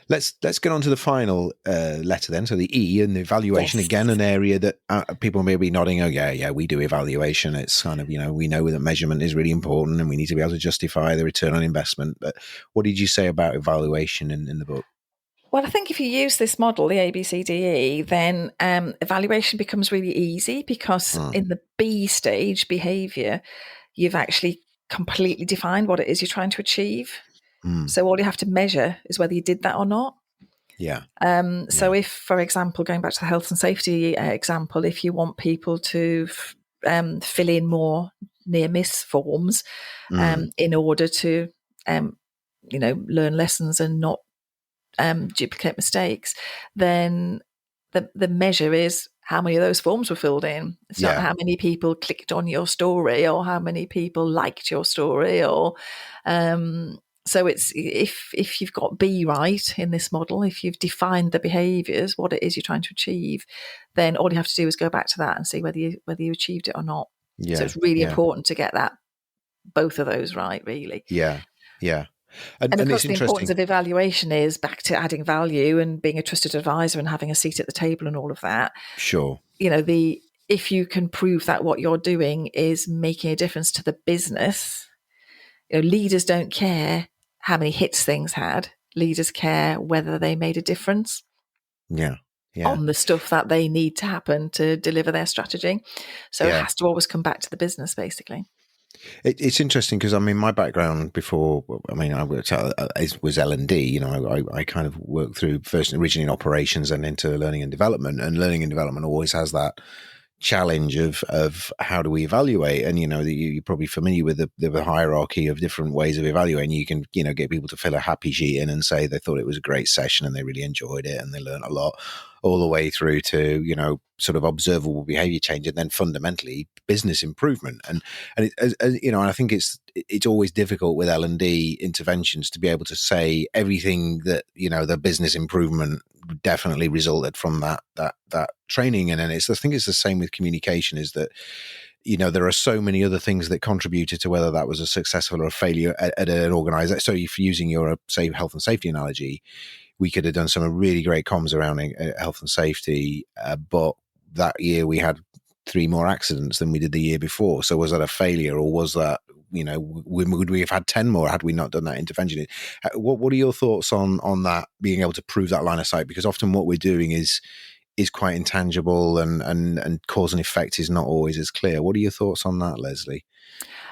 Let's get on to the final letter then. So the E and the evaluation, again, an area that people may be nodding, oh, yeah, we do evaluation. It's kind of, we know that measurement is really important and we need to be able to justify the return on investment. But what did you say about evaluation in the book? Well, I think if you use this model, the ABCDE, then evaluation becomes really easy, because in the B stage, behaviour, you've actually completely defined what it is you're trying to achieve. So all you have to measure is whether you did that or not. So if, for example, going back to the health and safety example, if you want people to fill in more near miss forms in order to, learn lessons and not duplicate mistakes, then the measure is how many of those forms were filled in. It's not how many people clicked on your story or how many people liked your story or So it's if you've got B right in this model, if you've defined the behaviours, what it is you're trying to achieve, then all you have to do is go back to that and see whether you achieved it or not. So it's really important to get both of those right, really. Yeah. And of course, it's the importance of evaluation is back to adding value and being a trusted advisor and having a seat at the table and all of that. Sure. If you can prove that what you're doing is making a difference to the business, leaders don't care how many hits things had. Leaders care whether they made a difference on the stuff that they need to happen to deliver their strategy. So it has to always come back to the business, basically. It's interesting because my background before, I worked out was L&D. I kind of worked through first originally in operations and into learning and development. And learning and development always has that challenge of how do we evaluate, and you're probably familiar with the hierarchy of different ways of evaluating. You can get people to fill a happy sheet in and say they thought it was a great session and they really enjoyed it and they learned a lot, all the way through to sort of observable behavior change and then fundamentally business improvement. And I think it's always difficult with L&D interventions to be able to say everything that the business improvement definitely resulted from that training. And then I think it's the same with communication, is that there are so many other things that contributed to whether that was a successful or a failure at an organization. So if you're using your say health and safety analogy, we could have done some really great comms around health and safety, but that year we had 3 more accidents than we did the year before. So was that a failure, or was that, would we have had 10 more had we not done that intervention? What are your thoughts on that, being able to prove that line of sight? Because often what we're doing is quite intangible, and cause and effect is not always as clear. What are your thoughts on that, Lesley?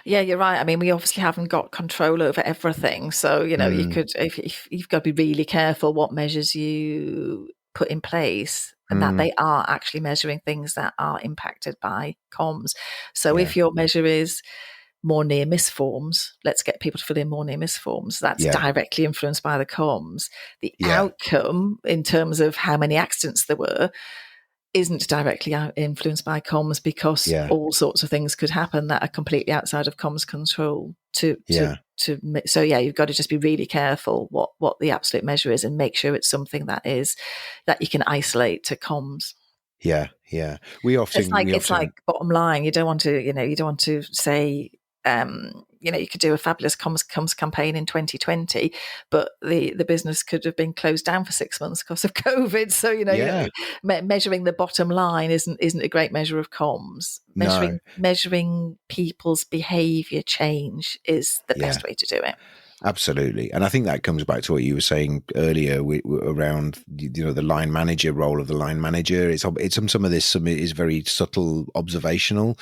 Yeah, you're right. We obviously haven't got control over everything. So, you could, if you've got to be really careful what measures you put in place, and that they are actually measuring things that are impacted by comms. So if your measure is more near miss forms, let's get people to fill in more near miss forms. That's directly influenced by the comms. The outcome in terms of how many accidents there were isn't directly influenced by comms, because all sorts of things could happen that are completely outside of comms control. So you've got to just be really careful what the absolute measure is, and make sure it's something that you can isolate to comms. Yeah. We often it's like bottom line. You don't want to say, you could do a fabulous comms campaign in 2020, but the business could have been closed down for 6 months because of COVID. So, measuring the bottom line isn't a great measure of comms. Measuring people's behaviour change is the best way to do it. Absolutely. And I think that comes back to what you were saying earlier around, the line manager role of the line manager. It's some of this is very subtle, observational.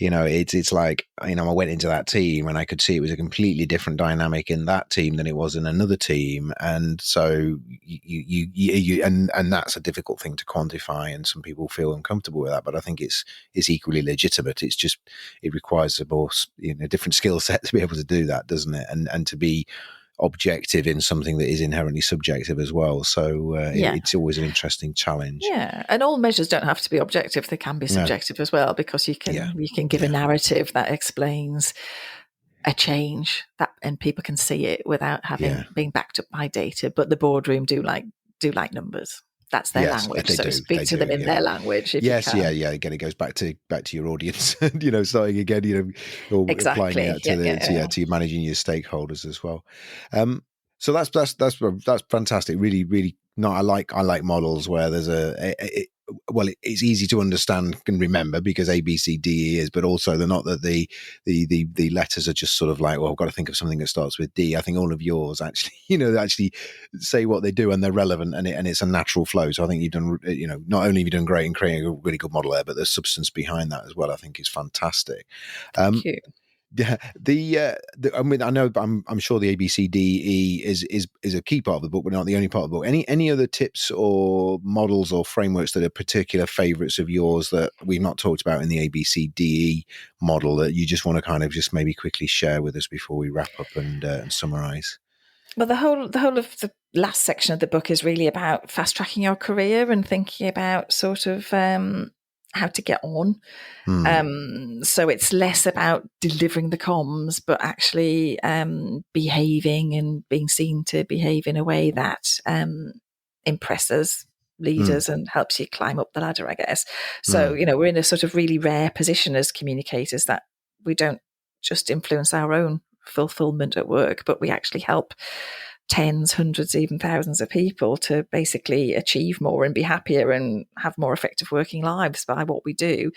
It's like, I went into that team and I could see it was a completely different dynamic in that team than it was in another team. And so and that's a difficult thing to quantify, and some people feel uncomfortable with that, but I think it's equally legitimate. It's just, it requires a more, different skill set to be able to do that, doesn't it? And to be objective in something that is inherently subjective as well. So it's always an interesting challenge. Yeah, and all measures don't have to be objective; they can be subjective as well, because you can give a narrative that explains a change and people can see it without being backed up by data. But the boardroom do like numbers. That's their language. So speak to them in their language. Again, it goes back to your audience. Starting again. Or applying it to managing your stakeholders as well. So that's fantastic. Really, really. No, I like models where there's it's easy to understand and remember because ABCDE is, but also they're not that the letters are just sort of like, well, I've got to think of something that starts with D. I think all of yours actually, actually say what they do and they're relevant and it's a natural flow. So I think you've done, not only have you done great in creating a really good model there, but the substance behind that as well, I think is fantastic. Thank you. Yeah, I know, I'm sure the ABCDE is a key part of the book, but not the only part of the book. Any other tips or models or frameworks that are particular favourites of yours that we've not talked about in the ABCDE model that you just want to kind of just maybe quickly share with us before we wrap up and summarise? Well, the whole of the last section of the book is really about fast tracking your career and thinking about sort of how to get on. So it's less about delivering the comms, but actually behaving and being seen to behave in a way that impresses leaders and helps you climb up the ladder, I guess. So, we're in a sort of really rare position as communicators that we don't just influence our own fulfillment at work, but we actually help tens, hundreds, even thousands of people to basically achieve more and be happier and have more effective working lives by what we do.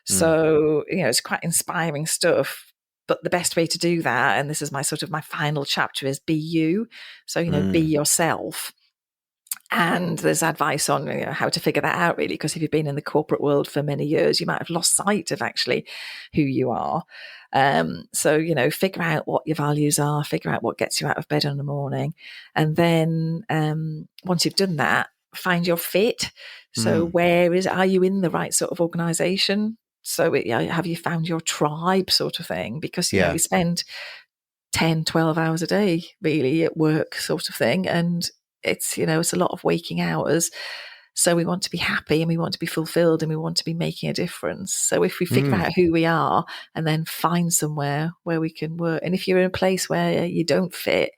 So, it's quite inspiring stuff. But the best way to do that, and this is my final chapter, is be you. So, be yourself. And there's advice on how to figure that out, really, because if you've been in the corporate world for many years, you might have lost sight of actually who you are. So, figure out what your values are, figure out what gets you out of bed in the morning. And then once you've done that, find your fit. So are you in the right sort of organization? So have you found your tribe sort of thing? Because, we spend 10, 12 hours a day really at work sort of thing. And it's a lot of waking hours. So we want to be happy and we want to be fulfilled and we want to be making a difference. So if we figure out who we are and then find somewhere where we can work, and if you're in a place where you don't fit,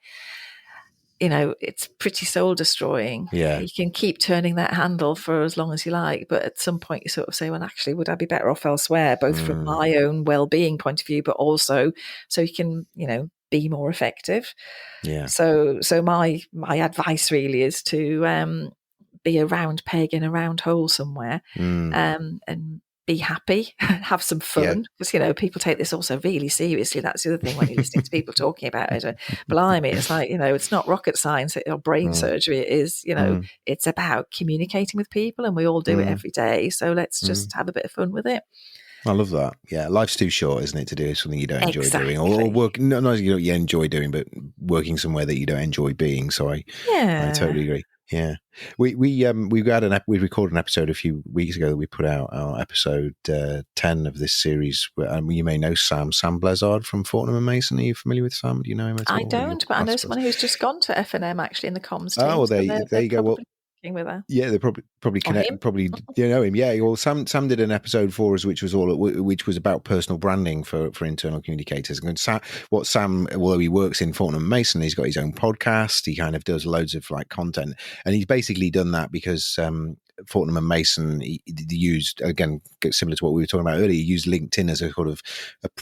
it's pretty soul destroying. Yeah. You can keep turning that handle for as long as you like, but at some point you sort of say, well, actually, would I be better off elsewhere, both from my own well-being point of view, but also so you can, be more effective. Yeah. So my advice really is to be a round peg in a round hole somewhere, and be happy, have some fun. Because people take this also really seriously. That's the other thing when you're listening to people talking about it. Blimey, it's like it's not rocket science or brain surgery. It is it's about communicating with people, and we all do it every day. So let's just have a bit of fun with it. I love that. Yeah, life's too short, isn't it, to do something you don't enjoy doing, or work. Not you enjoy doing, but working somewhere that you don't enjoy being. So I totally agree. Yeah, we recorded an episode a few weeks ago that we put out, our episode 10 of this series. And you may know Sam Blezard from Fortnum and Mason. Are you familiar with Sam? Do you know him at all? I don't, but I know someone who's just gone to F&M actually in the comms team. Oh, well, there you go. Well, with her. Yeah, they probably connect. Probably know him. Yeah, well, Sam did an episode for us, which was about personal branding for internal communicators. And Sam, although he works in Fortnum and Mason, he's got his own podcast. He kind of does loads of content, and he's basically done that because Fortnum and Mason he used, again, similar to what we were talking about earlier, he used LinkedIn as a sort of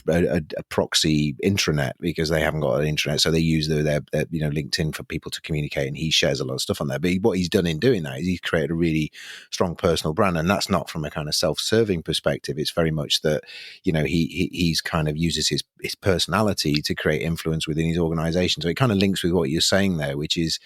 a proxy intranet because they haven't got an intranet, so they use their LinkedIn for people to communicate, and he shares a lot of stuff on there. But what he's done in doing that is he's created a really strong personal brand, and that's not from a kind of self-serving perspective. It's very much that he's kind of uses his personality to create influence within his organization. So it kind of links with what you're saying there, which is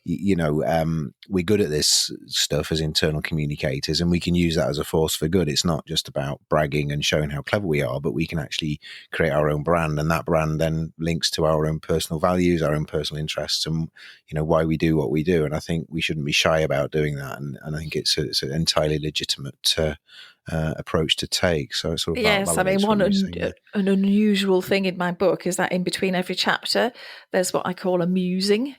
we're good at this stuff as internal communicators, and we can use that as a force for good. It's not just about bragging and showing how clever we are, but we can actually create our own brand, and that brand then links to our own personal values, our own personal interests, and why we do what we do. And I think we shouldn't be shy about doing that, and I think it's an entirely legitimate approach to take. So it's sort of yes, I mean, an unusual thing in my book is that in between every chapter there's what I call a musing.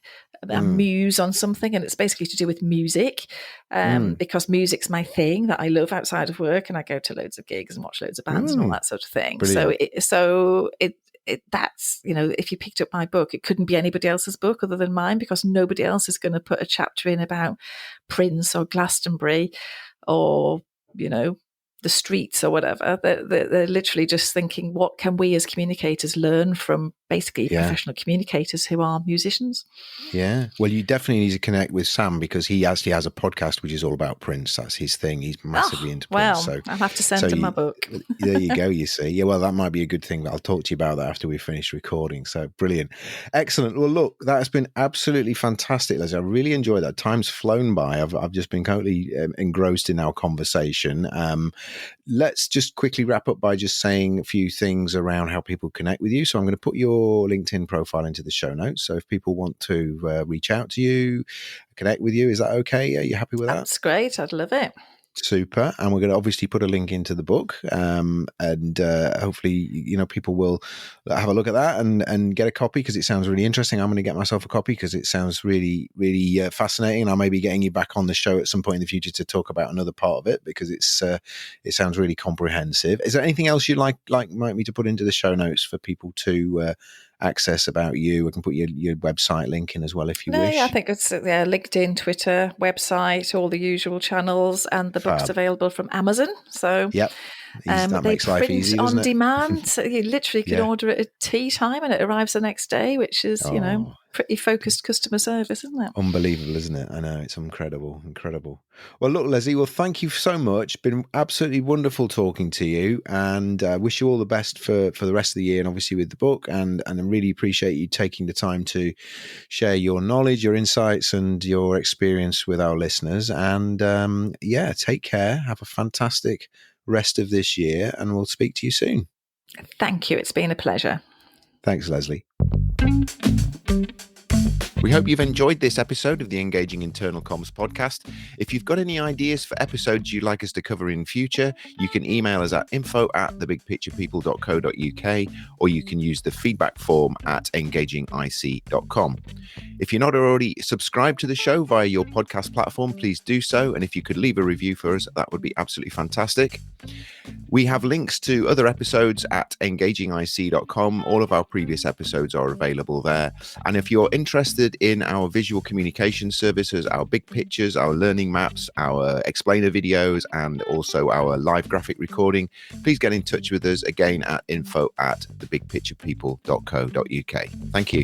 I muse on something, and it's basically to do with music, because music's my thing that I love outside of work, and I go to loads of gigs and watch loads of bands and all that sort of thing. Brilliant. So that's if you picked up my book, it couldn't be anybody else's book other than mine, because nobody else is going to put a chapter in about Prince or Glastonbury or the streets or whatever. They're literally just thinking, what can we as communicators learn from basically professional communicators who are musicians? Yeah. Well, you definitely need to connect with Sam, because he actually has a podcast which is all about Prince. That's his thing. He's massively into Prince. Well, I'll have to send him my book. There you go, you see. Yeah, well, that might be a good thing. I'll talk to you about that after we finish recording. So brilliant. Excellent. Well, look, that has been absolutely fantastic, Lesley. I really enjoyed that. Time's flown by. I've just been totally engrossed in our conversation. Let's just quickly wrap up by just saying a few things around how people connect with you. So I'm going to put your LinkedIn profile into the show notes. So if people want to reach out to you, connect with you, is that okay? Are you happy with that? That's great. I'd love it. Super. And we're going to obviously put a link into the book, and hopefully, people will have a look at that and get a copy, because it sounds really interesting. I'm going to get myself a copy because it sounds really, really fascinating. And I may be getting you back on the show at some point in the future to talk about another part of it, because it sounds really comprehensive. Is there anything else you'd like me to put into the show notes for people to access about you? I can put your website link in as well if you wish. I think it's LinkedIn, Twitter, website, all the usual channels, and the book's available from Amazon. So yep. That makes life easy, doesn't it? On demand. So you literally can order it at tea time and it arrives the next day, which is, pretty focused customer service, isn't it? Unbelievable, isn't it? I know, it's incredible. Well, look, Lesley, thank you so much. Been absolutely wonderful talking to you, and wish you all the best for the rest of the year, and obviously with the book. And I really appreciate you taking the time to share your knowledge, your insights, and your experience with our listeners. And take care. Have a fantastic rest of this year, and we'll speak to you soon. Thank you. It's been a pleasure. Thanks, Lesley. We hope you've enjoyed this episode of the Engaging Internal Comms podcast. If you've got any ideas for episodes you'd like us to cover in future, you can email us at info@thebigpicturepeople.co.uk, or you can use the feedback form at engagingic.com. If you're not already subscribed to the show via your podcast platform, please do so. And if you could leave a review for us, that would be absolutely fantastic. We have links to other episodes at engagingic.com. All of our previous episodes are available there. And if you're interested in our visual communication services, our big pictures, our learning maps, our explainer videos, and also our live graphic recording, please get in touch with us again at info@thebigpicturepeople.co.uk. Thank you.